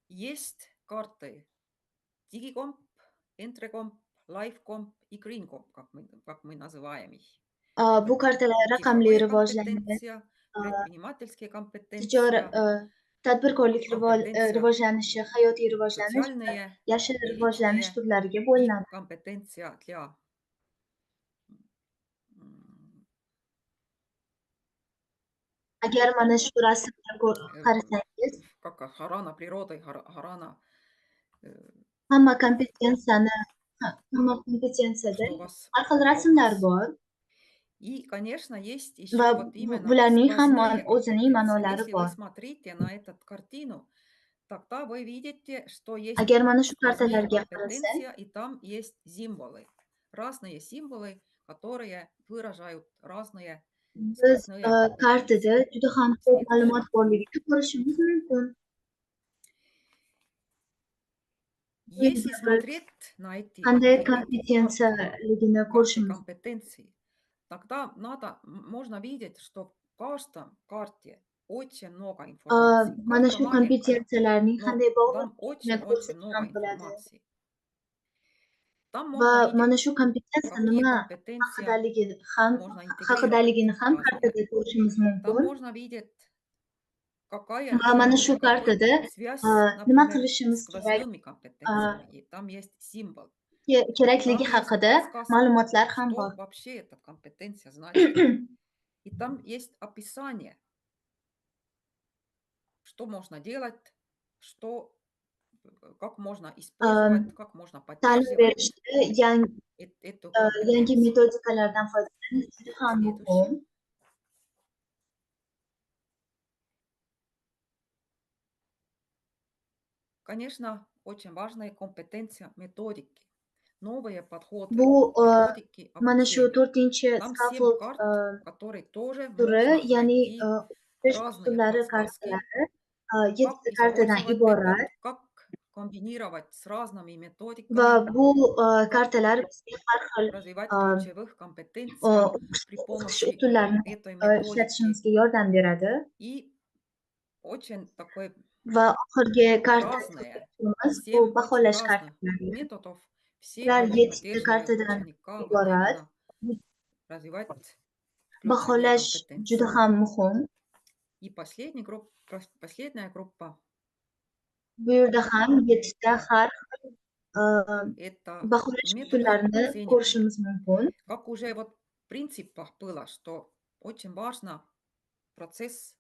Есть карты Digicomp, Entrecomp, Livecomp и Greencomp, как мы называем их. Bu kartalar raqamli Цифровые rivojlanish, компетенции, предпринимательские tijoriy компетенции, tadbirkorlik компетенция rivojlanishi, hayotiy rivojlanish va социальные yashil и rivojlanish личные, turlariga и bo'linadi. компетенция для Agar mana shu rasmga qarasangiz, как охрана природы, охрана, hamma kompetensiyada что у вас har xil вокруг rasmlar вас. bor И, конечно, есть va еще вот именно bularning ham сквозные o'zining компетенции. ma'nolari Если вы bor. смотрите на эту картину, тогда вы видите, что есть Agar mana shu сквозные kartalarga qarasak, компетенции, и там есть символы. Разные символы, которые выражают разные biz сквозные kartada компетенции. juda ham ko'p Следующий. ma'lumot borligini ko'rishimiz mumkin. Если смотреть на эти Qanday карты, kompetensiyaligini карты ko'rishimiz. компетенций, тогда можно видеть, что в каждом карте очень много информации. Mana Карта shu маленькая, kompetensiyalarning но qanday там bog'liqligini очень ko'rsak много ham bo'ladi. информации. Там Va можно mana видеть, shu kompetensiya какие nima компетенции можно интегрировать haqidalini ham разные. kartada ko'rishimiz Там mumkin. можно видеть, какая Va mana shu какой kartada связь, nima например, с qilishimiz kerak, сквозными компетенциями. И там есть символ. kerakligi Там есть haqida подсказка, ma'lumotlar ham что bor. вообще эта компетенция значит. И там есть описание, что можно делать, что, как можно использовать, как можно Ta'lim поддерживать berishda эту yangi компетенцию. metodikalardan foydalanish juda ham Следующий. muhim. Конечно, очень важная компетенция методики. Новые подходы, Bu методики mana shu обучения. 4-chi Там 7 scaffold карт, которые тоже turi, можно ya'ni найти o'qish разные usullari подсказки, kartalari как 7 kartadan использовать iborat метод, как комбинировать с разными va методиками, bu как kartalar bizga har xil развивать ключевых компетенциях при o'qish помощи usullarini этой методики. ishlatishimizga yordam beradi И очень такой va oxirgi karta разные, bu 7 очень baholash разных kartalari. методов. Все Ular они 7 ta поддерживают kartadan ученика вот iborat. именно развивать ключевые Baholash juda компетенции. ham muhim. И последняя группа Bu yerda ham 7 ta har xil это baholash методы usullarini оценивания. ko'rishimiz mumkin. Как уже вот в принципах было, что очень важно процесс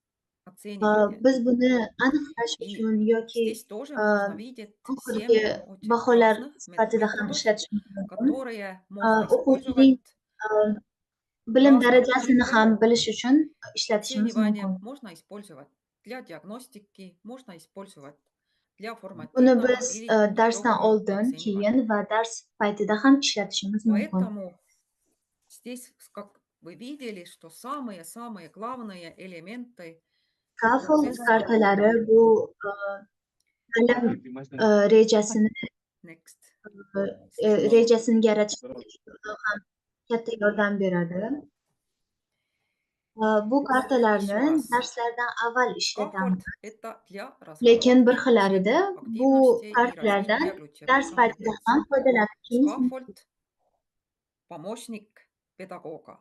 оценивания. Biz buni aniqlash И uchun yoki здесь тоже можно видеть 7 oxirgi очень baholar разных sifatida ham методов, ishlatishimiz mumkin. которые можно O'quvchining использовать. bilim Разного darajasini уровня ham bilish uchun ishlatishimiz оценивания mumkin. можно использовать для диагностики, можно использовать для Buni формативного biz или darsdan итогового oldin, оценивания. keyin va dars paytida ham ishlatishimiz mumkin. Поэтому здесь, как вы видели, что самые-самые главные элементы Scaffold процесса kartalari bu ta'lim rejasini Next. Следующий. rejasini yaratishda ham katta yordam beradi. Bu kartalarni Еще раз. darslardan avval ishlatamiz. Scaffold – это для Lekin bir разработки xillarida учебных bu активностей и kartalardan развития ключевых dars paytida ham компетенций. foydalanishingiz mumkin. Scaffold – помощник педагога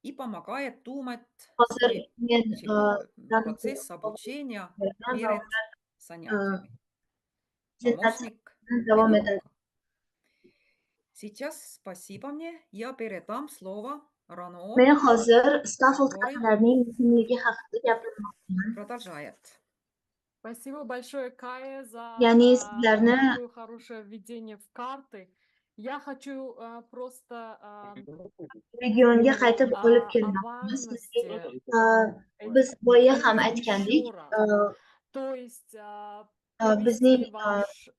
и помогает думать Hozir свой men процесс обучения va перед занятиями. prezentatsiyani Помощник davom etadi. педагога. Сейчас спасибо мне. Я передам слово Рано, Men hozir scaffold который kartalarining muhimligi haqida gapirmoqchiman. продолжает. Спасибо большое, Кая, за Ya'ni sizlarni такое хорошее введение в карты. Я хочу просто regionga qaytib olib о kelmoqchimiz. важности Biz этих boya ham методов aytgandik, еще раз. То есть bizning привести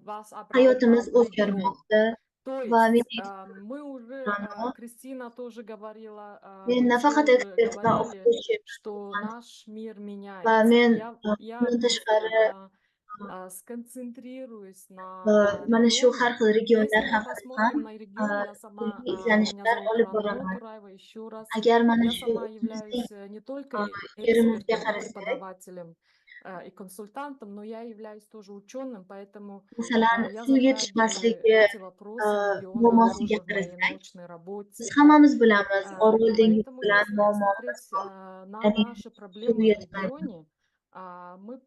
вас обратно hayotimiz в регион. o'zgarmoqda То va есть men мы уже, Rano, Кристина тоже говорила, men вы все nafaqat уже ekspert va говорили, o'qituvchi что наш мир va меняется. men Я bundan просто tashqari сконцентрируюсь на mana shu har регионе. xil regionlar Если мы haqida ham посмотрим на регион, я сама, ilmiy меня izlanishlar зовут olib Рано boraman. Тураева, еще раз. Agar mana Я shu сама bizning являюсь не только yerimizga экспертом, qarasak, преподавателем и консультантом, но я являюсь тоже ученым, поэтому masalan, я suv затрагиваю yetishmasligi эти вопросы региона muammosiga тоже в моей qarasak, научной biz работе. hammamiz bilamiz Orol dengizi Поэтому, bilan если muammomiz посмотреть bor. на Ya'ni наши suv проблемы в yetmaydi. регионе,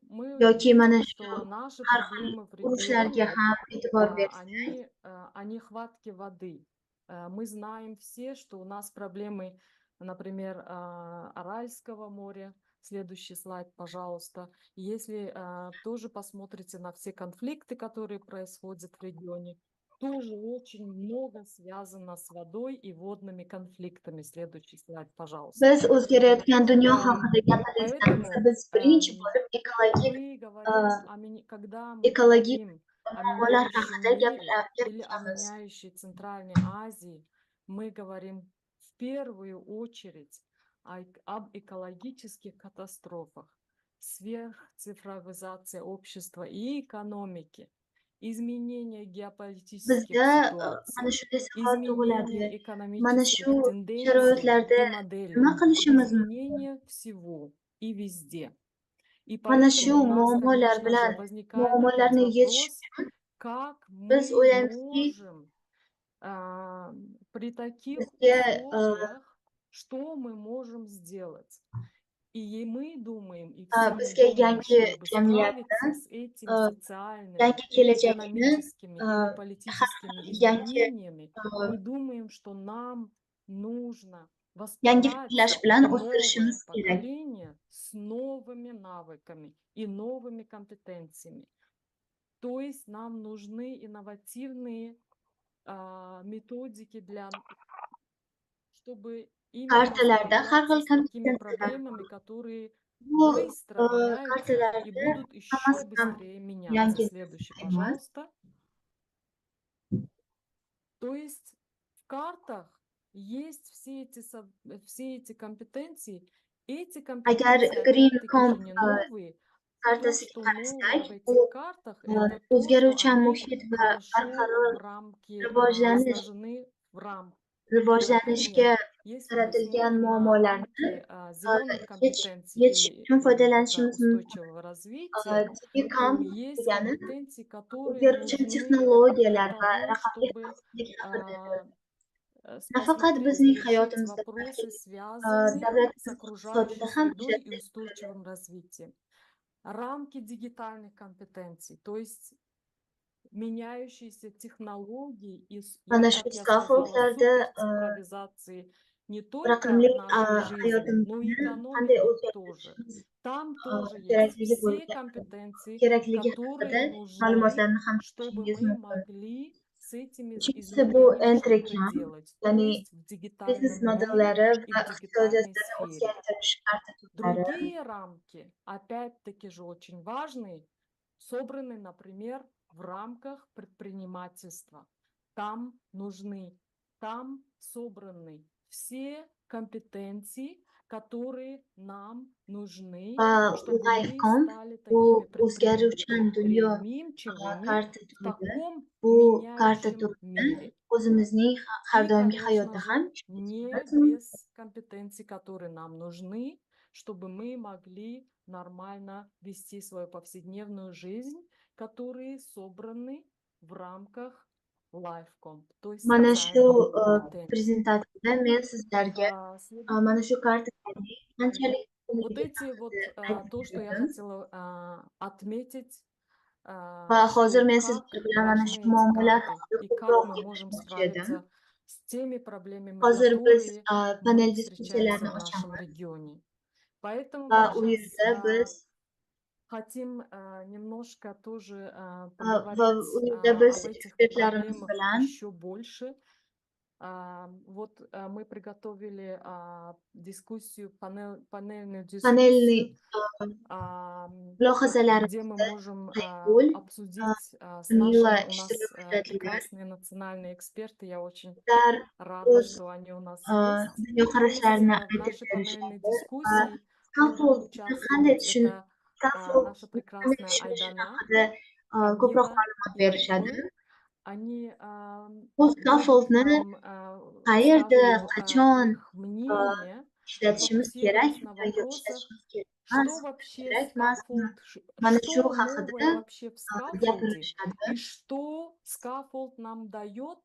мы Yoki mana видим, shu что наши har xil проблемы в urushlarga регионе, ham e'tibor bersak, о нехватке воды. Мы знаем все, что у нас проблемы, например, Аральского моря. Следующий слайд, пожалуйста. Если тоже посмотрите на все конфликты, которые происходят в регионе, тоже очень много связано с водой и водными конфликтами. Следующий слайд, пожалуйста. biz o'zgarayotgan dunyo haqida gapirayotganimizda Поэтому biz birinchi bo'lib ekologik мы говорим, когда мы ekologik говорим о muammolar меняющем haqida мире или о gapiramiz. меняющей Центральной Азии, мы говорим в первую очередь об экологических катастрофах, сверхцифровизация общества и экономики, изменение геополитических Bizda ситуаций, mana shunday savol tug'iladi. изменение Mana экономических shu тенденций sharoitlarda и nima моделей, qilishimiz mumkin? изменение всего и везде. И Mana shu поэтому у нас, muammolar конечно bilan же, возникает опять muammolarni yechish вопрос, как biz мы o'ylaymizki, можем при таких bizga условиях, что мы можем сделать. И мы думаем, и все мы bizga думаем, yangi чтобы jamiyatni, справиться с этими социальными, yangi kelajakni, экономическими или политическими yangi изменениями. Мы думаем, что нам нужно yangi воспитать fikrlash bilan новое o'stirishimiz kerak. поколение с новыми навыками и новыми компетенциями. То есть нам нужны инновативные методики чтобы именно Kartalarda har справляться xil с такими kompetensiyalar проблемами, bor. которые Bu быстро меняются и kartalarda будут еще hammasi ham быстрее меняться. yangi Следующий, emas. пожалуйста. То есть в картах есть все эти компетенции. Эти Agar компетенции, Green опять-таки Com же, не новые. То, kartasiga что qarasak, новое в u этих картах, это то, что o'zgaruvchan они muhit va хорошо barqaror в рамки rivojlanish сложены в рамки. rivojlanishga Например, если мы qaratilgan смотрим на muammolarni рамки зеленых компетенций yechish или uchun какого-то foydalanishimiz mumkin. устойчивого развития, Digicom то есть degani компетенции, которые o'zgaruvchan нужны texnologiyalar для va того, raqamli чтобы xavfsizlik haqida nafaqat посмотреть и bizning решить hayotimizda, вопросы, balki связанные davlatimiz с окружающей iqtisodida ham средой и устойчивым развитием. Рамки дигитальных компетенций, то есть меняющиеся технологии mana как shu я сказала, scaffoldlarda супер цифровизации не только raqamli нашей жизни, но и hayotimizni qanday экономики тоже. o'zgartirishimiz Там тоже есть kerakligi все компетенции, kerakligi которые haqida нужны, ma'lumotlarni ham чтобы topishingiz мы mumkin. могли с этими Uchinchisi bu изменениями что-то Entrecam, делать, то ya'ni есть в biznes дигитальном море modellari и va в дигитальной iqtisodiyotlarni сфере. o'zgartirish karta tiplari. Другие рамки, опять-таки же очень важные, собраны, например, в рамках предпринимательства. Там собраны все компетенции, которые нам нужны, Va чтобы мы Lifecom стали bu такими o'zgaruvchan dunyo предприимчивыми karta в turi. таком Bu karta меняющем turi мире. o'zimizning har И, doimgi конечно hayotda же, ham не ishlatishimiz mumkin. без компетенций, которые нам нужны, чтобы мы могли нормально вести свою повседневную жизнь, которые собраны в рамках Lifecom, то есть Mana shu социальных компетенций. prezentatsiyada men sizlarga mana shu kartalarning qanchalik Вот эти вот, то, что я хотела отметить, va hozir что men как sizlar bilan mana shu важны эти muammolar карты haqida и как ko'proq мы можем gaplashmoqchi edim. справиться с теми проблемами, Hozir biz которые panel встречаются diskussiyalarni в нашем ochamiz регионе. Поэтому va мы u сейчас yerda biz хотим немножко тоже va поговорить u yerda biz об этих ekspertlarimiz проблемах bilan еще больше. Вот мы приготовили дискуссию, панельную panelni дискуссию, где мы mulohazalarimizni можем qayg'ul обсудить с Camilla нашими, у нас ishtirok etadilar. прекрасные национальные эксперты, я очень Ular рада, o'z что они у нас есть. То есть dunyoqarashlarini в aytib нашей панельной berishadi va дискуссии scaffoldni будут qanday участвовать tushunib, это наша scaffoldni qanday прекрасная tushunish Айдана, haqida ko'proq Камила ma'lumot и berishadi. Альгүл. Они Bu будут scaffoldni нам qayerda, высказывать qachon их мнение, ishlatishimiz kerak фокусируясь на yoki вопросах, ishlatishimiz kerak что emas, вообще kerakmasmi, скаффолд, mana shu что haqida новое вообще в скаффолде, gapirishadi. и что скаффолд нам дает,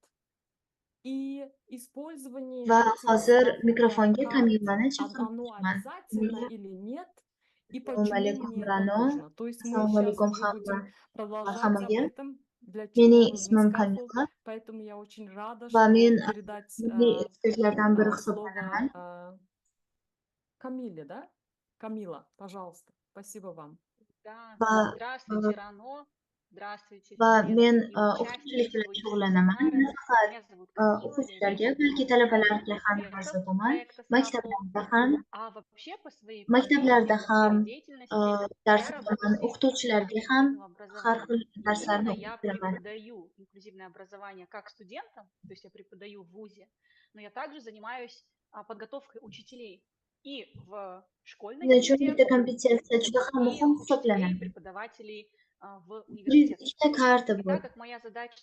и использование Va этих hozir скаффолда mikrofonga карт, Kamilani оно chaqirmoqchiman. обязательно или нет, и Assalomu почему alaykum мне это Ra'no. нужно. То есть мы Assalomu сейчас alaykum уже будем продолжать об hammaga. этом, для чего Mening нужен ismim скаффолд, Kamila поэтому я очень рада, va men что передать milliy ekspertlardan biri hisoblanaman. слово Камиле, да? Камила, пожалуйста, спасибо вам. Да, Va здравствуйте, Рано. Здравствуйте, va men студенты и o'qituvchilik участники bilan сегодняшнего shug'ullanaman. семинара. Nafaqat Меня зовут Камила, я o'quvchilarga, являюсь balki одним из talabalarga ham dars экспертов o'taman. проекта Scaffold. Maktablarda ham А вообще по своей maktablarda профессии, по ham сфере деятельности dars я o'taman. работаю O'qituvchilarga ham инклюзивного har образования. xil И darslarni именно o'qitib я beraman. преподаю инклюзивное образование как студентам, то есть я преподаю в ВУЗе, но я также занимаюсь подготовкой учителей и в школьной Shuning uchun среде, bitta kompetensiya juda ham и muhim учителей, hisoblanadi. преподавателей в университетской Ikkita школе. karta И bor. так как моя задача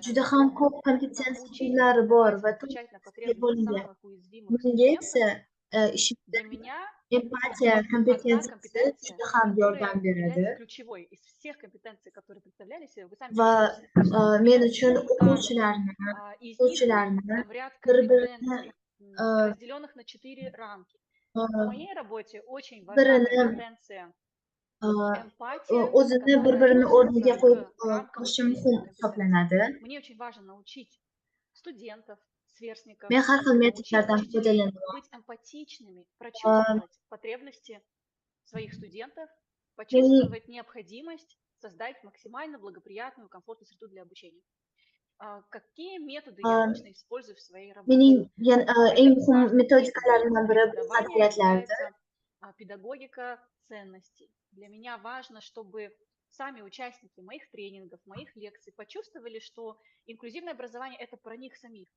Juda ham ko'p kompetensiya научить и turlari bor создавать va отвечать на turlariga потребности bo'lingan. самых уязвимых Menga студентов, esa ishimda для меня empatiya одна kompetensiyasi компетенция, juda ham yordam которая beradi является ключевой из всех компетенций, которые представлялись. Вы сами va перечислили. men Например, uchun у каждой o'quvchilarni, из них o'quvchilarni там ряд bir-birini компетенций, разделенных на 4 рамки. В моей работе очень важна birini компетенция эмпатия, o'zini которая bir-birini o'rniga относится qo'yib к рамкам ko'rishi учебной muhim компетенции. hisoblanadi. Мне очень важно научить студентов, сверстников, Men har xil научить metodlardan учителей foydalanaman. быть эмпатичными, прочувствовать потребности своих студентов, Mening почувствовать необходимость создать максимально благоприятную, комфортную среду для обучения. Какие методы я обычно использую в своей работе? mening eng Во-первых, muhim важным методом metodikalarimdan biri bu преподавания qat'iyatlardir. является педагогика ценностей. Для меня важно, чтобы сами участники моих тренингов, моих лекций почувствовали, что инклюзивное образование – это про них самих.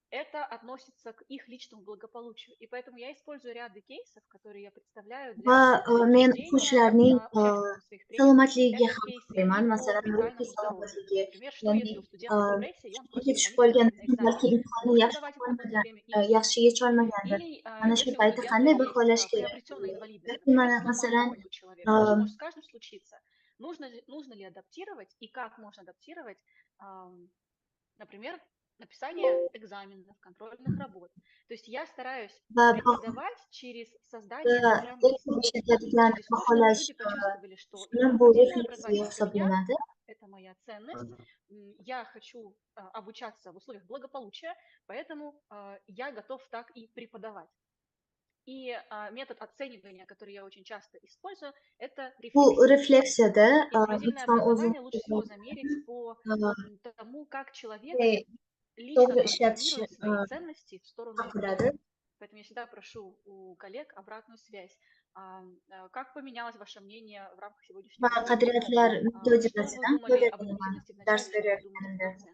Это относится к их личному благополучию. И поэтому я использую ряд кейсов, которые я представляю для Va men обсуждения o'quvchilarning участникам своих тренингов. salomatligiga Это ham кейсы qarayman. и по Masalan, ruhiy ментальному здоровью. salomatligi, Например, что ya'ni если у студента депрессия, и он ishga просит tushib дополнительное qolgan, время на экзамен. balki imtihonni Нужно yaxshi давать ему какое-то время и yaxshi yecholmagandir. Или Mana shu если у payti студента qanday есть baholash kerak? приобретенная инвалидность, Yoki например, mana сломали masalan ногу человека, что может с каждым случиться? Нужно ли адаптировать и как можно адаптировать, например, написание экзаменов, контрольных работ. То есть я стараюсь va преподавать через создание ценностей, ishlatadigan через то, чтобы baholash люди почувствовали, что usulini bu инклюзивное refleksiya образование для меня hisoblanadi. это моя ценность. Я хочу обучаться в условиях благополучия, поэтому я готов так и преподавать. И метод оценивания, который я очень часто использую, это Bu рефлексия. refleksiyada Инклюзивное inson образование o'zini лучше всего замерить по тому, как человек to'g'ri лично ishlatish трансформирует свои ценности в сторону haqidadi. инклюзии. Поэтому я всегда прошу у коллег обратную связь. Как поменялось ваше мнение в рамках сегодняшнего Va тренинга? qadriyatlar Что вы metodikasidan думали об foydalanaman инклюзивности в dars начале, что вы думаете в berayotganimda. конце?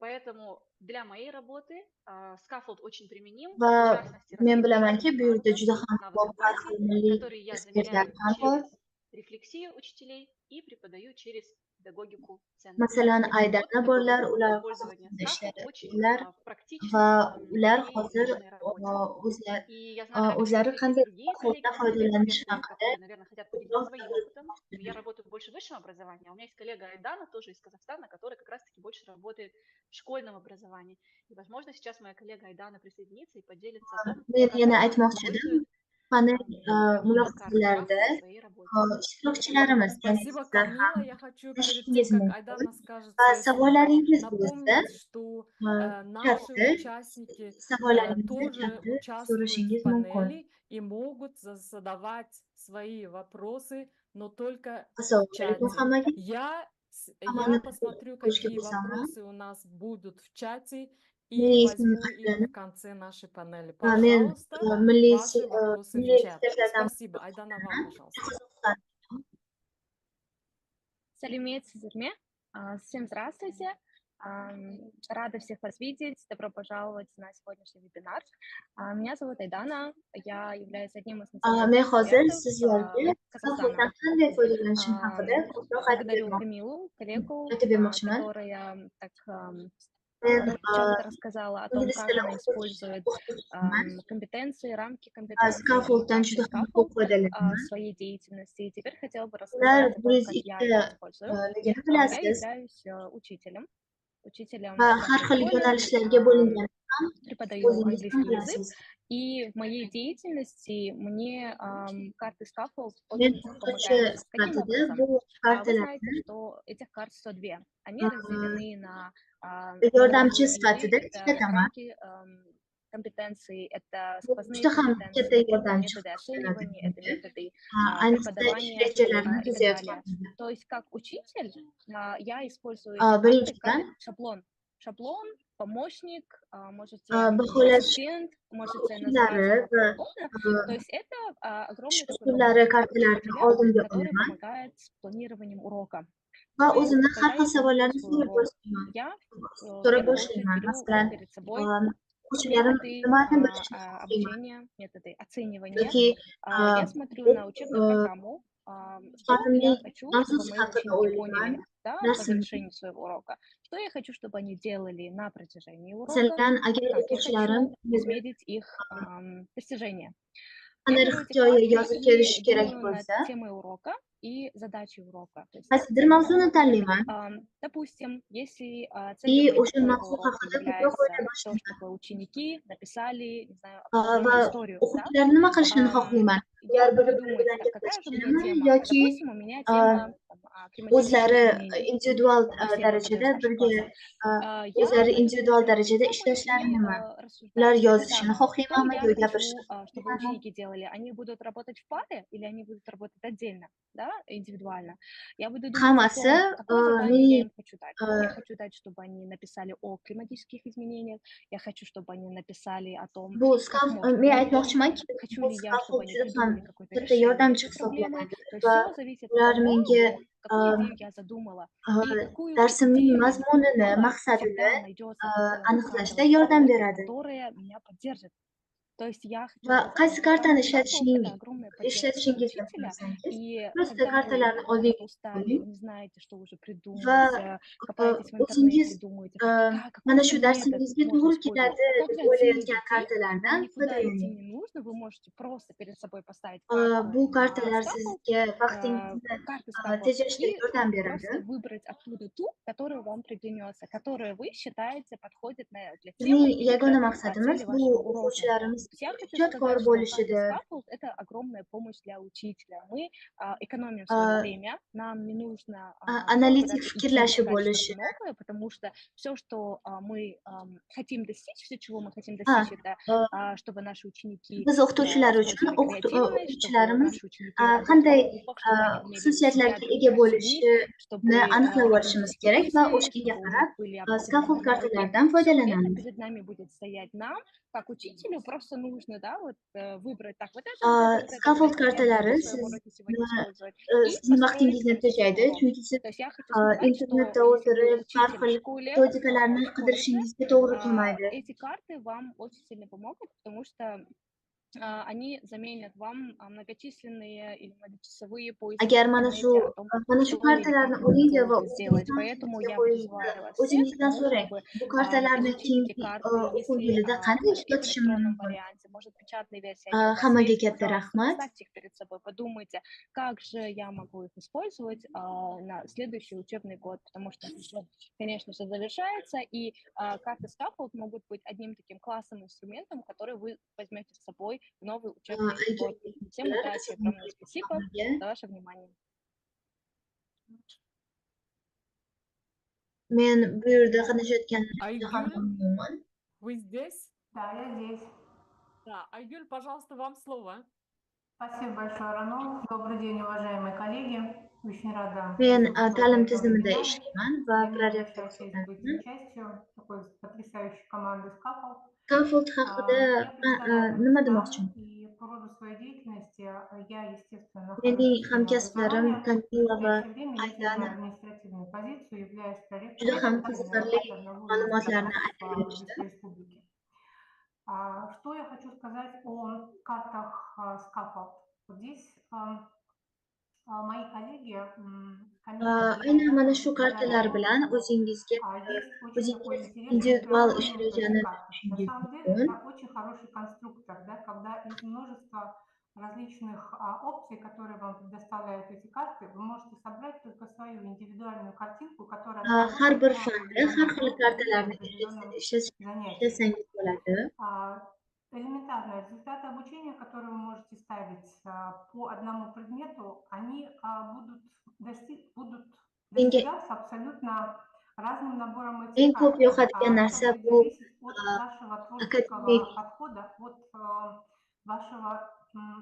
Поэтому для моей работы Scaffold очень применим, в Va частности, men развитие bilamanki чувственных bu yerda навыков, juda ham навык ko'p har эмпатии, xil milliy которые я ekspertlar замеряю ham bor. через рефлексию учителей и преподаю через педагогику ценностей. Masalan, Вот Aydana такой borlar, подход ular использования Qozog'istonda Scaffold очень ishlaydilar практичен va в ular моей hozir личной работе. o'zlari И я знаю, что o'zlari есть qanday другие коллеги, Scaffolddan другие foydalanish эксперты, haqida которые, наверное, хотят поделиться своим опытом. Я работаю больше в высшем образовании, а у меня есть коллега Айдана, тоже из Казахстана, который как раз-таки больше работает в школьном образовании. И, возможно, сейчас моя коллега Айдана присоединится и поделится о том, men как yana она aytmoqchi edim, использует panel метод карты mulohazalarida Scaffold в своей работе. ishtirokchilarimiz, ya'ni Спасибо, sizlar ham Камила. Я хочу перед yozishingiz тем, как mumkin Айдана скажет va свои слова, savollaringiz bo'lsa напомнить, что наши chatda участники savollaringizni тоже chatda участвуют в so'rashingiz mumkin. панели и могут задавать свои вопросы, но только в Assalomu alaykum чате. hammaga. Я посмотрю, ko'rishga какие bo'lsam вопросы у нас будут в чате, mening и ismim возьму их Aydana. в конце нашей панели. Men Пожалуйста, ваши вопросы в чат. ekspertlardan Спасибо. Айдана, вам, пожалуйста. Qozog'iston. Салюмет Сизерме. Всем здравствуйте. Рада всех вас видеть. Добро пожаловать на сегодняшний вебинар. Меня зовут Айдана. Я являюсь одним из Men национальных hozir экспертов sizlarga Казахстана. Scaffolddan qanday foydalanishim haqida ko'proq aytib Благодарю bermoqchiman. Камилу, коллегу, Aytib bermoqchiman. которая так Men четко рассказала о том, ingliz как tili она использует o'qituvchiman. компетенции, рамки компетенций и Scaffolddan карты juda ham ko'p Scaffold в foydalanaman. своей деятельности. И теперь хотела бы Ular рассказать о том, как я это 102 использую. ligini Я bilasiz являюсь учителем va в har частной xil школе, yo'nalishlarga bo'lingan ham преподаю o'zingiz ham английский язык, bilasiz. и в моей деятельности мне карты Scaffold Men очень o'qituvchi помогают. Каким sifatida образом? bu Вы знаете, kartalarni что этих карт 102. Они разделены на yordamchi виды. sifatida Это ishlataman. рамки компетенций, это Bu сквозные juda ham katta компетенции, это yordamchi методы hisoblanadi оценивания, это menga. методы Ayniqsa ish преподавания rejalarini и так далее. tuzayotganimda. То есть как учитель я использую эти карты Birinchidan, как шаблон. Шаблон, помощник, можете baholash ассистент, можете называть usullari его va как угодно. То есть это огромный такой usullari помощник kartalarini учителя, oldimga который olaman помогает с планированием урока. va То есть, o'zimdan har когда xil я планирую savollarni свой so'rab урок, boshlayman. я в So'rab первую очередь boshlayman. беру Masalan, перед собой o'quvchilarim методы nimani bilishini so'rayman обучения, методы оценивания. yoki Я смотрю на учебную программу, что я ta'limning хочу, чтобы mavzusi мои haqida ученики o'ylayman. поняли по Darsni завершению своего урока, что я хочу, чтобы они делали на протяжении урока, masalan, agar как я o'quvchilarim хочу измерить их достижения. qanday беру эти hikoya карты yozib и kelish kerak думаю над bo'lsa, темой урока и задачей урока. То есть qaysidir целью mavzuni урока. tanlayman Допустим, если и целью o'sha моего mavzu урока haqida ko'proq o'ylay является то, boshlayman чтобы ученики написали, не знаю, va определенную историю, да, o'quvchilar nima qilishini xohlayman. я Ular буду bir-biri думать, bilan так, какая же у меня gaplashishganimi тема? yoki Допустим, у меня тема там, климатических o'zlari изменений. individual Все мы были в darajada старших birga классах. Я o'zlari буду individual думать над этой darajada темой ishlashlari и nima? Ular рассуждать. yozishini Так, что xohlaymanmi я yo хочу, gapirishini чтобы xohlaymanmi? ученики делали? Они будут работать в паре или они будут работать отдельно, да, индивидуально? Я буду думать о Hammasi том, какое задание я mening им хочу дать. Я хочу дать, чтобы они написали о климатических изменениях. Я хочу, чтобы они написали о том, bu как можно men помочь. aytmoqchimanki, Хочу bu ли я, чтобы scaffold они juda ham придумали какое-то katta решение yordamchi этой проблемы. hisoblanadi То есть va все зависит от ular того, menga какую идею я задумала и какую darsimning идею я mazmunini, задумала. maqsadini Всегда найдется определенная aniqlashda карта yordam подсказок, beradi которая меня поддержит. То есть я хочу va сказать, qaysi что kartani карта Scaffold — ishlatishning это огромная поддержка для ishlatishingizni учителя. bilsangiz, И просто когда вы kartalarni где-то oldinga устали, qo'ying вы не знаете, что уже va придумать, копаетесь в o'zingiz интернете, думаете, какой mana же shu метод darsingizga можно to'g'ri использовать, keladi как deb креативить o'ylayotgan идти, kartalardan вам никуда идти foydalaning. не нужно, вы можете просто перед собой поставить карту Bu kartalar Scaffold, sizga vaqtingizni карты Scaffold tejashda и yordam beradi. просто выбрать оттуда ту, которая вам приглянется, которая вы считаете подходит для темы Bizning или yagona же maqsadimiz цели bu вашего урока. o'quvchilarimiz То есть я хочу ijodkor сказать, что карта bo'lishida, Scaffold — это огромная помощь для учителя. Мы экономим свое время, нам не нужно analitik куда-то идти fikrlashi искать что-то bo'lishi. новое, потому что все, что мы хотим достичь, все, чего мы хотим Ha, достичь, это чтобы наши ученики biz o'qituvchilar uchun использовали креативность, чтобы o'quvchilarimiz наши ученики работали qanday в группах, чтобы они умели xususiyatlarga взять ega других семей, bo'lishini чтобы aniqlab были olishimiz близкие kerak va мысли, o'shanga чтобы у qarab них были scaffold определенные навыки. kartalardan Все это foydalanamiz. перед нами будет стоять нам, как учителю, просто нужно, да, вот выбрать, так, вот это, Scaffold я буду kartalari в своем уроке сегодня использовать, и sizni построить vaqtingizni просто свой tejaydi, урок. chunki siz То есть я хочу сказать, что internetda если вы o'tirib har учитель в xil школе, metodikalarni в колледже, qidirishingizga to'g'ri kelmaydi. эти карты вам очень сильно помогут, потому что они заменят вам многочисленные или многочасовые поиски в Agar mana shu интернете о том, что или kartalarni как вы oling хотели va это сделать. o'zingizdan Поэтому o'zingizga я qo'yingizda призываю вас всех к o'zingizdan тому, so'rang, чтобы bu kartalarni изучить эти keyingi карты, o'quv если yilida qanday в ishlatishim электронном mumkin? варианте, может, печатной версии они у вас Hammaga есть, katta пожалуйста, rahmat. поставьте их перед собой, подумайте, как же я могу их использовать на следующий учебный год, потому что, конечно же, завершается, и карты Scaffold могут быть одним таким классным инструментом, который вы возьмете с собой в новый учебный год. Всем удачи, огромное спасибо за ваше внимание. Men bu yerda qatnashayotganimga juda ham Айгуль, mamnunman. вы здесь? Да, я здесь. Да, Айгуль, пожалуйста, вам слово. Спасибо большое, Рано. Добрый день, уважаемые коллеги. Очень рада Men присутствовать ta'lim на этом tizimida вебинаре. ishlayman va Для меня prorektor большая честь быть hisoblanman. частью такой потрясающей команды Scaffold. Scaffold haqida Я представляю nima Казахстан, demoqchiman? и по роду своей деятельности я, естественно, нахожусь Mening в системе hamkasblarim образования. В Kamila va настоящее время я Aydan занимаю административную позицию, являюсь juda проректором ham учебной qiziqarli палаты одного из ma'lumotlarni институтов aytib berishdi. Бывшей Республики. Что я хочу сказать о картах Scaffold? Вот здесь мои коллеги Камила и Aynan mana Айдана shu kartalar говорили, bilan что o'zingizga есть очень такой o'zingiz интересный individual ish феномен в этих rejani картах. На tuzishingiz самом деле mumkin. это очень хороший конструктор, да, когда из множества различных опций, которые вам предоставляют эти карты, вы можете собрать только свою индивидуальную картинку, которая Har bir сработает на fanda har определенном xil уроке или kartalarni определенном занятии. ishlasangiz bo'ladi. Элементарно, результаты обучения, которые вы можете ставить по одному предмету, они будут Menga достигаться абсолютно разным набором этих eng ko'p карт. yoqadigan Это narsa будет bu зависеть от вашего akademik творческого подхода, от вашего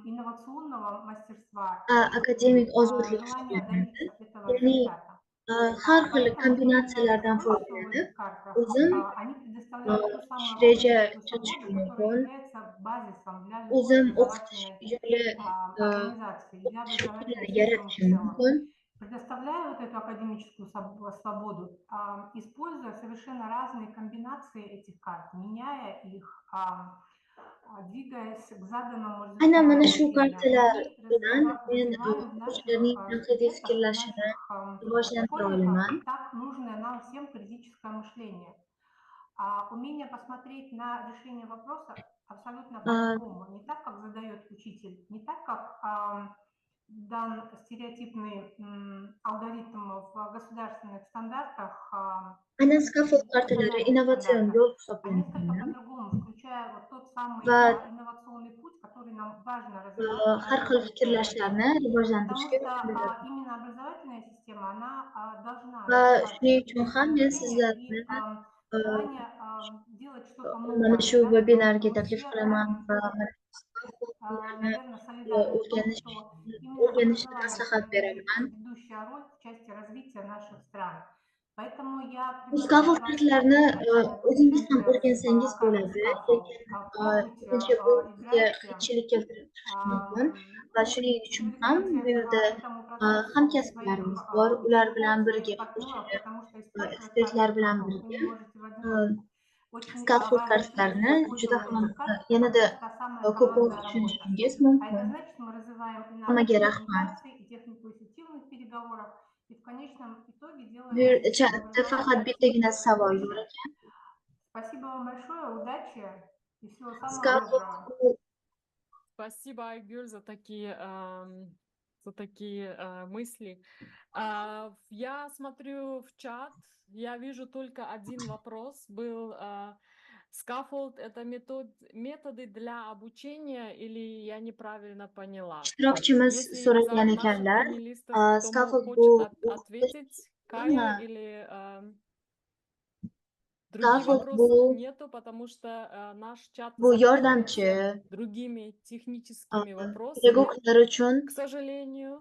инновационного мастерства akademik и ozodlik желания hisoblanadi. добиться этого Ya'ni результата. har xil Поэтому именно kombinatsiyalardan свойства в foydalanib, этих картах, o'zim они предоставляют ту ish самую reja академическую свободу, tuzishim которая mumkin. является базисом для любой O'zim o'qitish образовательной yo'li организации и для образовательной shaklini системы в yaratishim целом. mumkin. Предоставляя вот эту академическую свободу, используя совершенно разные комбинации этих карт, меняя их, двигаясь к заданному Aynan результату mana shu обучения, kartalar мы bilan men развиваем в o'quvchilarning наших tanqidiy студентах, в fikrlashini наших rivojlantira школьниках olaman. так нужное нам всем критическое мышление. умение посмотреть на решение вопроса абсолютно А, по-другому. Не так, как задает учитель, не так, как дан стереотипный алгоритм в государственных стандартах, aynan scaffold kartalari национальных innovatsion стандартах, yo'l а несколько hisoblanadi по-другому, включая вот тот самый va инновационный путь, который нам важно развивать в har нашем xil университете. fikrlashlarni Потому rivojlantirishga что undaydi. именно образовательная система, она должна Va развивать shuning uchun ham критическое men мышление sizlarni и желание делать что-то mana новое. shu Я думаю, vebinarga что мы taklif все, qilaman va mana shu scaffoldlarni наверное, солидарны в том, o'rganish что именно o'rganishni образование maslahat сыграет beraman. ведущую роль в части развития наших стран. Поэтому я Bu предлагаю scaffold вам kartlarni начать o'zingiz ham учиться o'rgansangiz с карты bo'ladi, Scaffold. lekin Пробуйте ko'pincha bu sizga играть, qiyinchilik keltirishi mumkin va shuning в uchun ham bu результате yerda этому процессу своих hamkasblarimiz bor, ular bilan учеников, birga своих партнеров, qo'shilib, потому что использовать ekspertlar карты bilan Scaffold вы birga не можете в одиночку. Очень scaffold важно kartlarni чувствовать juda пользование ham этих карт, yanada потому что та самая ko'proq командная работа. tushunishingiz А это mumkin. значит, мы развиваем и навыки Hammaga rahmat. коммуникации, и технику эффективных переговоров, и в конечном итоге Bu делаем систему chatda faqat образования bittagina savol лучше. bor ekan. Спасибо вам большое, удачи и всего самого Scaffold доброго. Спасибо, Айгуль, за такие мысли. Я смотрю в чат, я вижу только один вопрос был. Scaffold — это методы для обучения или я неправильно поняла? ishtirokchimiz Если so'ragan из наших ekanlar, панелистов кто scaffold bu хочет ответить, Кая, o'qitishmi? или других Scaffold вопросов bu нету, потому что наш чат yordamchi, заполнился другими техническими вопросами. pedagoglar uchun К сожалению,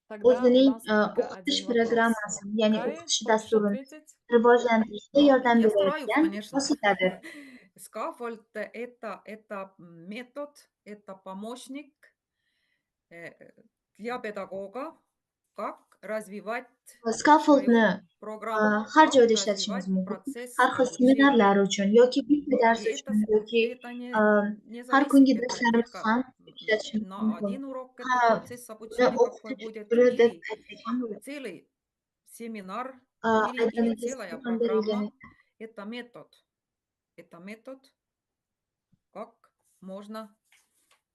тогда у o'zining нас только o'qitish один вопрос. programmasini, ya'ni Кай, o'qitish хочешь dasturini ответить? rivojlantirishga yordam Я стараюсь, berayotgan конечно. vositadir. Scaffold это метод, это помощник для педагога, как развивать Scaffoldni свою программу, har как joyda развивать ishlatishingiz mumkin. процесс Har xil обучения. seminarlar uchun yoki buyurtma dars И uchun yoki это не har kungi зависит, это darslarimiz только ham ishlatishimiz на mumkin. один урок Ha, этот процесс buni обучения какой o'qitish будет, turi deb или aytsak ham bo'ladi. целый семинар, или Aytganingiz целая ham berilgan программа. ekan. Это метод, как можно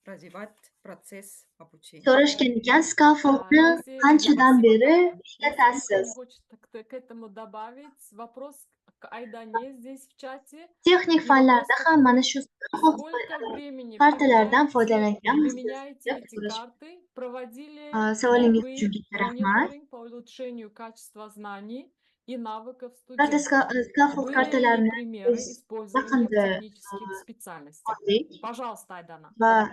развивать процесс обучения. So'rashgan ekan, scaffoldni Если qanchadan спасибо, beri Кая. Если никто ishlatasiz? не хочет к этому добавить, вопрос к Айдане здесь в чате. Texnik И вопрос fanlarda ham mana такой: shu scaffold сколько времени kartalardan foydalanganmisiz применяете deb эти so'rashgan. карты? Проводили ли Savolingiz вы uchun katta rahmat. мониторинг по улучшению качества знаний и навыков Karta студентов? scaffold Были ли kartalarini примеры biz использования в yaqinda технических специальностях? oldik Пожалуйста, Айдана. va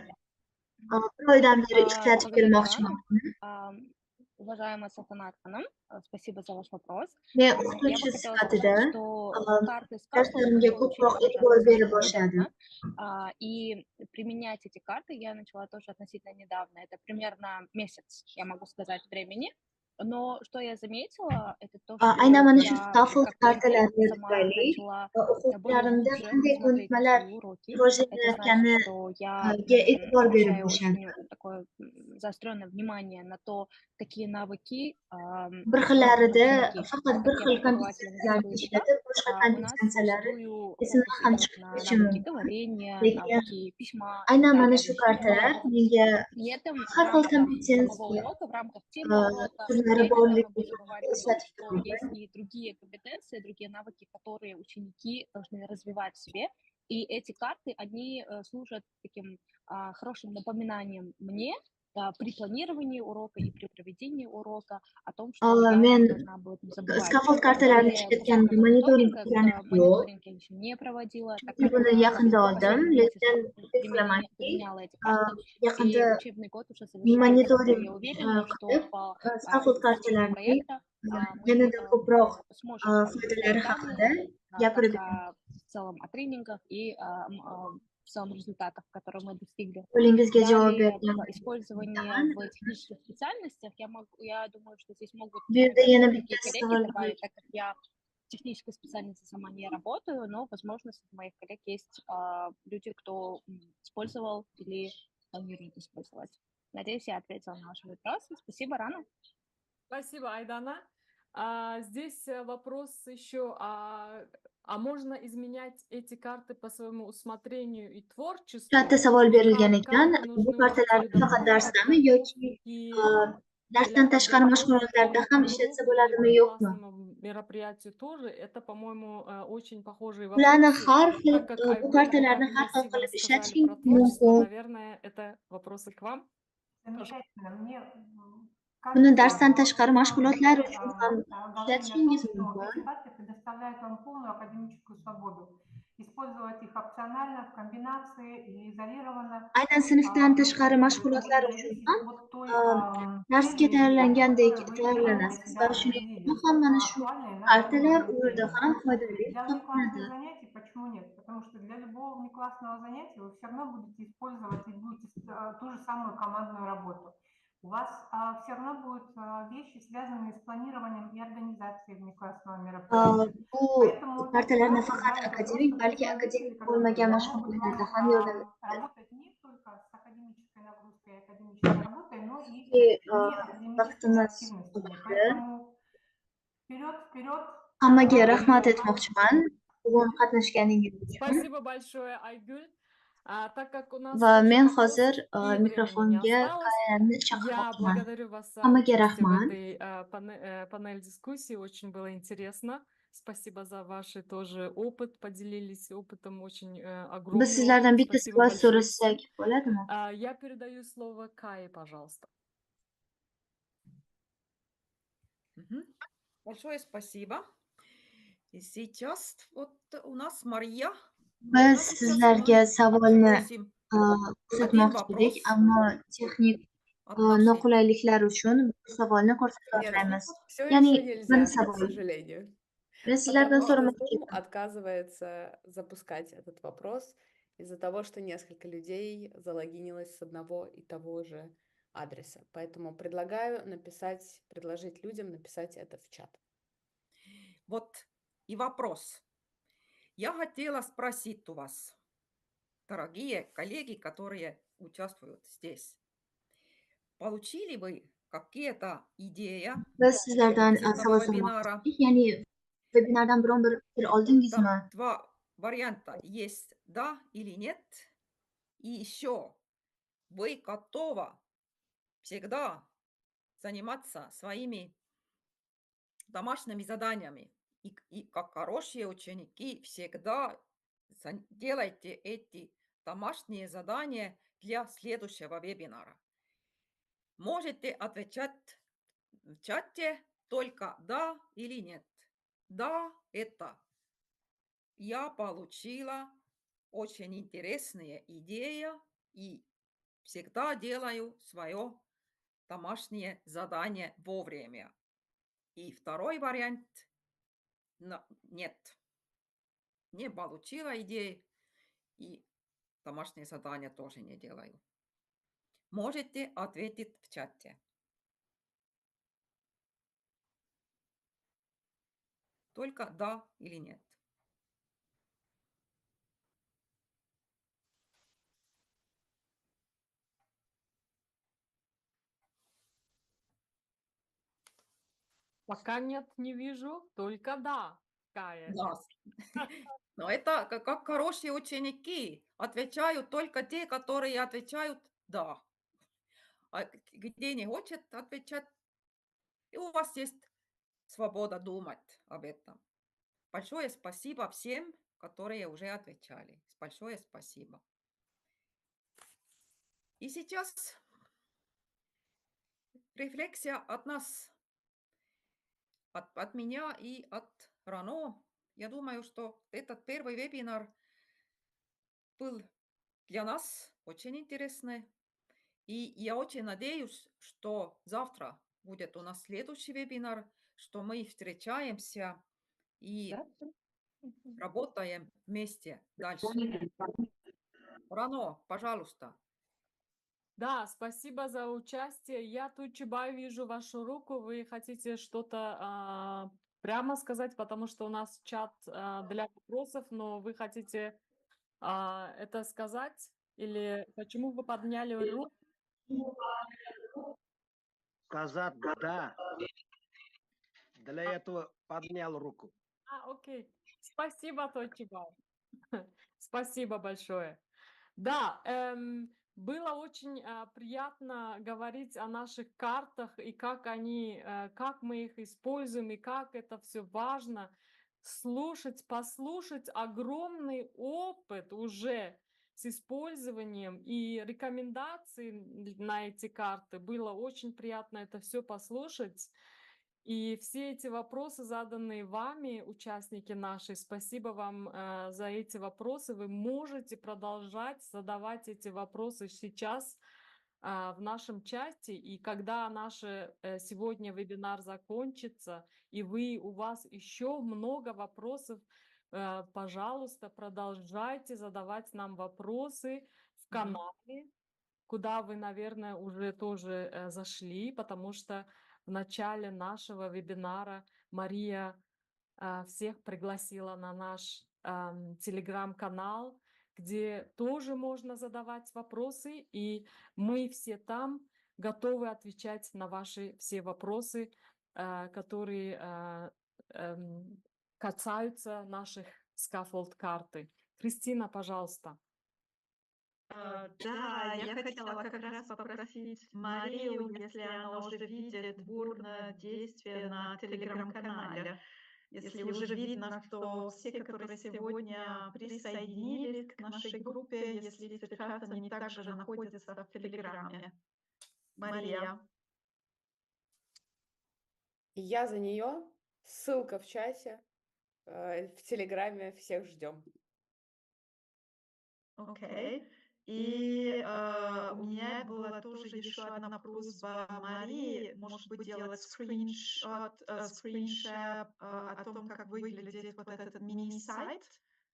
bir oydan beri ishlatib Благодарю, kelmoqchiman. Рана. Уважаемая Салтанат Ханым, спасибо за ваш вопрос. Men Я бы o'qituvchi хотела sifatida сказать, что карты Scaffold darslarimga начала учить ko'proq тоже e'tibor bera относительно boshladim. недавно. И применять эти карты я начала тоже относительно недавно. Это примерно месяц, я могу сказать, времени. Но что я заметила, это то, что Aynan mana shu я scaffold как студент kartalari сама tufayli начала более o'quvchilarimda глубже qanday смотреть на ko'nikmalar свои уроки. Это значит, rivojlanayotgani что я ga e'tibor bera обращаю boshladim. очень такое заостренное внимание на то, какие навыки Bir используют xillarida ученики. faqat Так bir как я xil преподаватель kompetensiyalarni английского языка, ishlatib, boshqa у нас kompetensiyalari зачастую esimdan фокус ham идет chiqib на ketishi навыки mumkin. говорения, Lekin навыки письма и aynan так mana далее, shu обучения kartalar языку. menga При этом в har xil рамках самого kompetensiya урока, в рамках темы урока, turlari я не должна borligi быть забывать о том, eslatib что turaman. есть и другие компетенции, другие навыки, которые ученики должны развивать в себе. И эти карты, они служат таким хорошим напоминанием мне при планировании урока и при проведении урока о том, что я Men не должна об этом забывать. scaffold kartalarini Более ishlatganimda высокого monitoring мониторинга, qilganim yo'q. мониторинг я еще не проводила, так Chunki как buni я yaqinda в oldim, последнем lekin месяце deb bilamanki, применяла эти карты. yaqinda И учебный год уже завершается, но monitoring я уверена, что qilib, по scaffold завершению kartalarining проекта мы yanada ko'proq сможем foydalari получать haqida данные, gapirib как в целом о тренингах и в целом результатах, которые мы достигли. qo'lingizga javob Далее, bergan использование в технических специальностях, я думаю, что здесь могут, bu yerda yana наверное, bitta другие коллеги savol добавить, так как я в технической специальности сама не работаю, но, возможно, среди моих коллег есть люди, кто использовал или планирует использовать. Надеюсь, я ответила на ваши вопросы. Спасибо, Рана. Спасибо, Айдана. Здесь вопрос еще о А можно изменять эти карты по своему усмотрению и творчеству? Chatda savol И berilgan ekan, карты bu нужны kartalar учителю faqat дополнительно darsdami для yoki и для darsdan tashqari подготовки mashg'ulotlarda к ham уроку ishlatsa или bo'ladimi, к yo'qmi? классному мероприятию тоже? Это, по-моему, очень похожие Ularni вопросы. har xil, Так как bu Айгуль, вы kartalarni так har xil красиво qilib рассказали ishlatishing про творчество, mumkin. наверное, это вопросы к вам. Пожалуйста. Замечательно. Мне Buni кажется, darsdan tashqari на самом mashg'ulotlar деле uchun ham говорили о ishlatishingiz том, что вот mumkin. эти карты предоставляют вам полную академическую свободу. Использовать их опционально, в комбинации или изолированно. Aynan sinfdan Но tashqari опять же, это mashg'ulotlar будет uchun зависеть ham от той darsga цели и задачи, tayyorlangandek которые вы для tayyorlanasiz va себя shuning определили, uchun hammana shu актуальные на данный kartalar u момент yerda времени. ham foydali Для hisoblanadi. внеклассных занятий почему нет? Потому что для любого внеклассного занятия вы все равно будете использовать и будете ту же самую командную работу. У вас все равно будут вещи, связанные с планированием и организацией внеклассного мероприятия. Bu Поэтому эти kartalar карты, nafaqat да, это akademik, просто balki путеводители, akademik когда bo'lmagan помогут mashg'ulotlarda ham yordam вам beradi. работать не только с академической нагрузкой и академической работой, но и не академическими Vaqtimiz активностями. tugadi. Поэтому вперед, вперед! Hammaga rahmat aytmoqchiman bugun qatnashganingiz uchun. Спасибо большое, Айгуль. Так как у нас Va уже men вопросов hozir и времени не mikrofonga осталось, Kayanni я chaqirmoqchiman. благодарю вас за Hammaga участие в rahmat. этой панель-дискуссии. Очень было интересно. Спасибо за ваш тоже опыт. Поделились опытом очень Biz огромный sizlardan опыт. bitta Спасибо savol большое so'rasak всем. bo'ladimi? Я передаю слово Кае, пожалуйста. Большое спасибо. И сейчас вот у нас Мария. Biz Сейчас sizlarga мы savolni спросим один ko'rsatmoqchi вопрос edik, ammo texnik от нашей. noqulayliklar uchun bu savolni ko'rsata Нет, olmaymiz. все Ya'ni еще bir нельзя, к savol. сожалению. Men sizlardan Потому что so'ramoqchi Zoom edim. отказывается запускать этот вопрос из-за того, что несколько людей залогинилось с одного и того же адреса. Поэтому предлагаю предложить людям написать это в чат. Вот и вопрос. Я хотела спросить у вас, дорогие коллеги, которые участвуют здесь, получили вы какие-то идеи Biz sizlardan из этого savol вебинара? so'ramoqchi edik, ya'ni vebinardan biron bir fikr oldingizmi? Там два варианта есть, да или нет. И еще, вы готовы всегда заниматься своими домашними заданиями. И как хорошие ученики всегда делайте эти домашние задания для следующего вебинара. Можете отвечать в чате только да или нет. Да, это я получила очень интересные идеи и всегда делаю свое домашнее задание вовремя. И второй вариант нет. Не получила идеи и домашнее задание тоже не делаю. Можете ответить в чате. Только да или нет. Пока нет, не вижу, только да, Кая. Да. Но это как хорошие ученики. Отвечают только те, которые отвечают да. А где не хочет отвечать, и у вас есть свобода думать об этом. Большое спасибо всем, которые уже отвечали. Большое спасибо. И сейчас рефлексия от нас, от меня и от Рано. Я думаю, что этот первый вебинар был для нас очень интересный. И я очень надеюсь, что завтра будет у нас следующий вебинар, что мы встречаемся и работаем вместе дальше. Рано, пожалуйста. Да, спасибо за участие. Я тут, Чубай, вижу вашу руку. Вы хотите что-то прямо сказать, потому что у нас чат для вопросов, но вы хотите это сказать? Или почему вы подняли руку? Сказать «да». Для этого поднял руку. Окей. Спасибо, Точиба. Спасибо большое. Да, было очень приятно говорить о наших картах и как они, как мы их используем и как это все важно слушать, послушать огромный опыт уже с использованием и рекомендации на эти карты. Было очень приятно это все послушать. И все эти вопросы, заданные вами, участники наши, спасибо вам за эти вопросы. Вы можете продолжать задавать эти вопросы сейчас в нашем чате. И когда наш сегодня вебинар закончится, и у вас еще много вопросов, пожалуйста, продолжайте задавать нам вопросы в канале, куда вы, наверное, уже тоже зашли, потому что в начале нашего вебинара Мария всех пригласила на наш телеграм-канал, где тоже можно задавать вопросы, и мы все там готовы отвечать на ваши все вопросы, которые касаются наших скаффолд-карты. Кристина, пожалуйста. Да, я хотела как раз попросить Марию, если она уже видит бурное действие на телеграм-канале, если уже видно, что все, которые сегодня присоединились к нашей группе, если сейчас они также находятся в Телеграме. Мария. Я за нее. Ссылка в чате. В Телеграме всех ждем. Окей. И у меня была тоже еще одна просьба Марии, может быть, делать скриншот о том, как выглядит вот этот мини-сайт,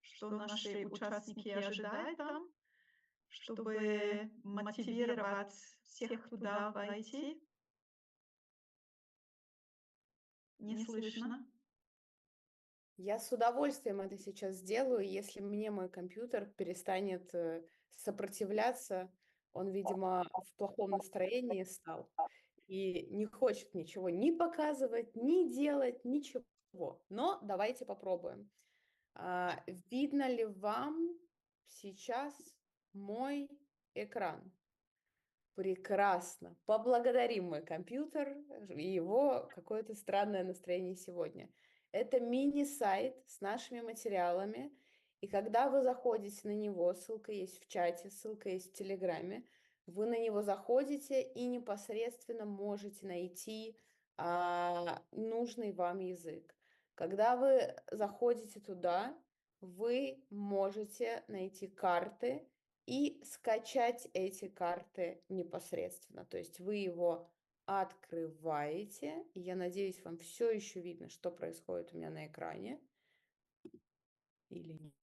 что наши участники ожидают там, чтобы мотивировать всех туда войти. Не слышно. Я с удовольствием это сейчас сделаю, если мне мой компьютер перестанет сопротивляться. Он, видимо, в плохом настроении стал и не хочет ничего ни показывать, ни делать, ничего. Но давайте попробуем. Видно ли вам сейчас мой экран? Прекрасно. Поблагодарим мой компьютер и его какое-то странное настроение сегодня. Это мини-сайт с нашими материалами. И когда вы заходите на него, ссылка есть в чате, ссылка есть в Телеграме, вы на него заходите и непосредственно можете найти нужный вам язык. Когда вы заходите туда, вы можете найти карты и скачать эти карты непосредственно. То есть вы его открываете. И я надеюсь, вам все еще видно, что происходит у меня на экране. Или нет?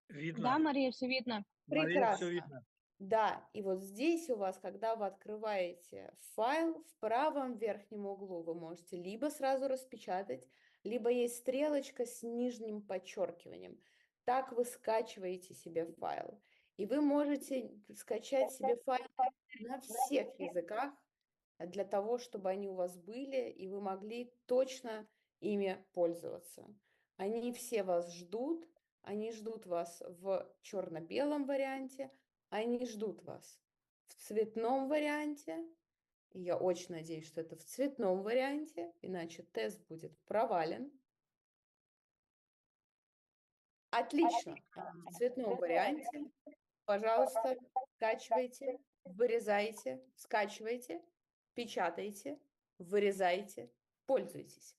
Видно. Да, Мария, все видно. Мария, Прекрасно. все видно. Да, и вот здесь у вас, когда вы открываете файл, в правом верхнем углу вы можете либо сразу распечатать, либо есть стрелочка с нижним подчеркиванием. Так вы скачиваете себе файл. И вы можете скачать себе файл на всех языках для того, чтобы они у вас были, и вы могли точно ими пользоваться. Они все вас ждут, они ждут вас в черно-белом варианте, они ждут вас в цветном варианте. И я очень надеюсь, что это в цветном варианте, иначе тест будет провален. Отлично. В цветном варианте, пожалуйста, скачивайте, вырезайте, скачивайте, печатайте, вырезайте, пользуйтесь.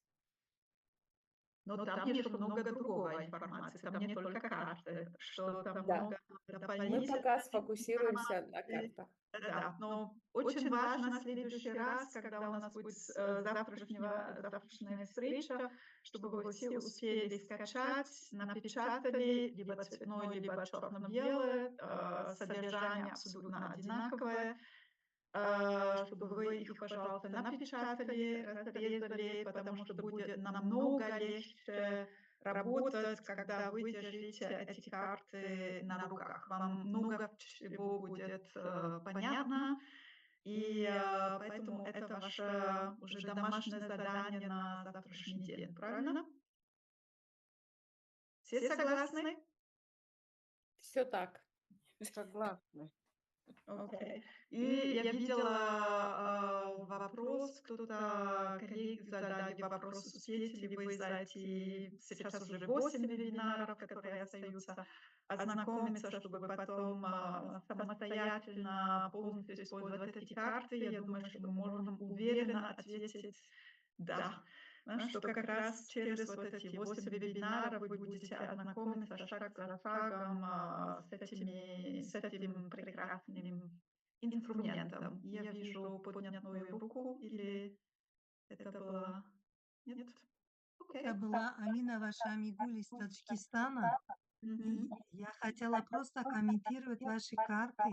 Но там еще много другого информации, там не только карты, что там Да. много Мы дополнительной пока сфокусируемся на информации. картах. Да, но очень важно в следующий раз, когда у нас будет завтрашняя встреча, чтобы вы все успели скачать, напечатали, либо цветное, либо черно-белое, содержание абсолютно одинаковое, чтобы вы их, пожалуйста, напечатали, разрезали, потому что будет намного легче работать, когда вы держите эти карты на руках. Вам много чего будет понятно, и поэтому это ваше уже домашнее задание на завтрашний день, правильно? Все согласны? Все так. Согласна. Окей. И я видела вопрос, кто-то, коллеги задали вопрос, успеете ли вы за эти сейчас уже 8 вебинаров, которые остаются, ознакомиться, чтобы потом самостоятельно полностью использовать эти карты. Я думаю, что мы можем уверенно ответить «да». Что как раз через вот эти 8 вебинаров вы будете ознакомиться шаг за шагом с этим прекрасным инструментом. Я вижу поднятую руку, или это было... Нет? Окей. Это была Амина Вашамигуль из Таджикистана. И я хотела просто комментировать ваши карты.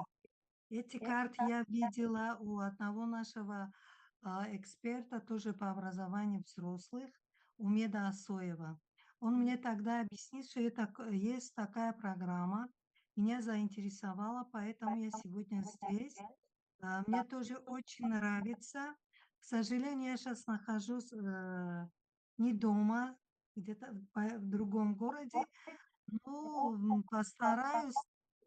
Эти карты я видела у одного нашего эксперта, тоже по образованию взрослых, Умеда Асоева. Он мне тогда объяснил, что есть такая программа. Меня заинтересовала, поэтому я сегодня здесь. Мне тоже очень нравится. К сожалению, я сейчас нахожусь не дома, где-то в другом городе. Ну, постараюсь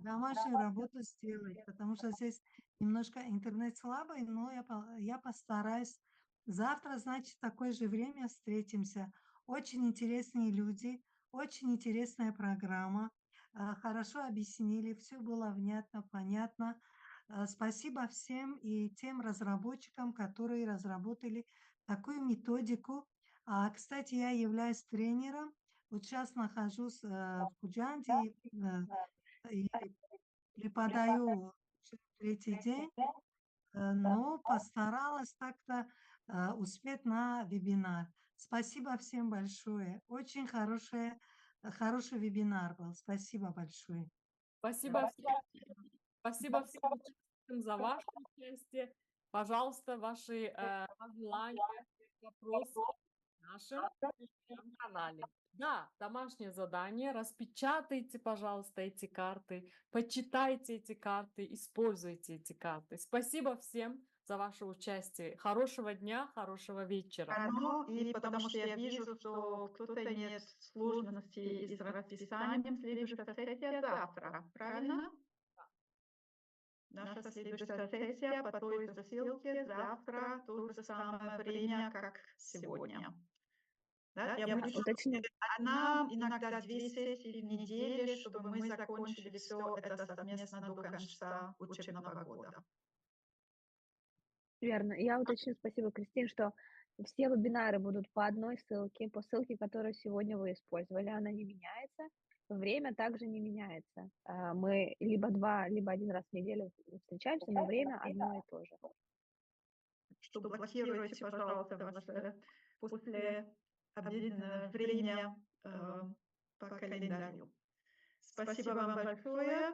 домашнюю работу сделать, потому что здесь немножко интернет слабый, но я постараюсь. Завтра, значит, в такое же время встретимся. Очень интересные люди, очень интересная программа. Хорошо объяснили, все было внятно, понятно. Спасибо всем и тем разработчикам, которые разработали такую методику. Кстати, я являюсь тренером. Вот сейчас нахожусь в Куджанде и преподаю уже третий день, но постаралась как-то успеть на вебинар. Спасибо всем большое. Очень хороший вебинар был. Спасибо большое. Спасибо всем. Спасибо всем участникам за ваше участие. Пожалуйста, ваши пожелания, вопросы в нашем канале. Да, домашнее задание. Распечатайте, пожалуйста, эти карты, почитайте эти карты, используйте эти карты. Спасибо всем за ваше участие. Хорошего дня, хорошего вечера. И потому что я вижу, что кто-то имеет сложности с расписанием, следующая сессия завтра, правильно? Наша следующая сессия по той же ссылке завтра, то же самое время, как сегодня. Да? Я буду Уточню. одна, иногда 2 сессии в неделю, чтобы мы закончили все это совместно до конца учебного года. Верно. Я уточню, спасибо, Кристин, что все вебинары будут по одной ссылке, по ссылке, которую сегодня вы использовали. Она не меняется. Время также не меняется. Мы либо 2, либо 1 раз в неделю встречаемся, но время одно и то же. Что блокируйте, пожалуйста, ваше послеобеденное время по календарю. Спасибо вам большое.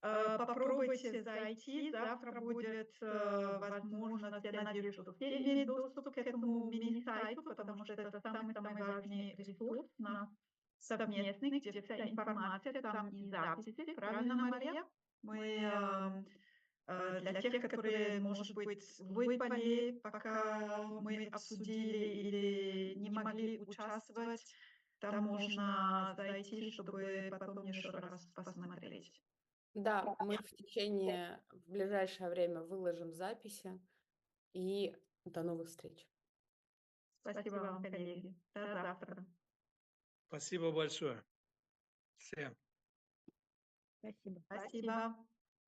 Попробуйте зайти. Завтра будет возможность, я надеюсь, что все имеют доступ к этому мини-сайту, потому что это самый-самый важный ресурс наш совместный, где вся информация, там и записи. Правильно, Мария? Мы для тех, которые, может быть, выпали, пока мы обсудили или не могли участвовать, там можно зайти, чтобы потом еще раз посмотреть. Да, мы в ближайшее время выложим записи. И до новых встреч. Спасибо вам, коллеги. До завтра. Спасибо большое всем. Спасибо. Спасибо.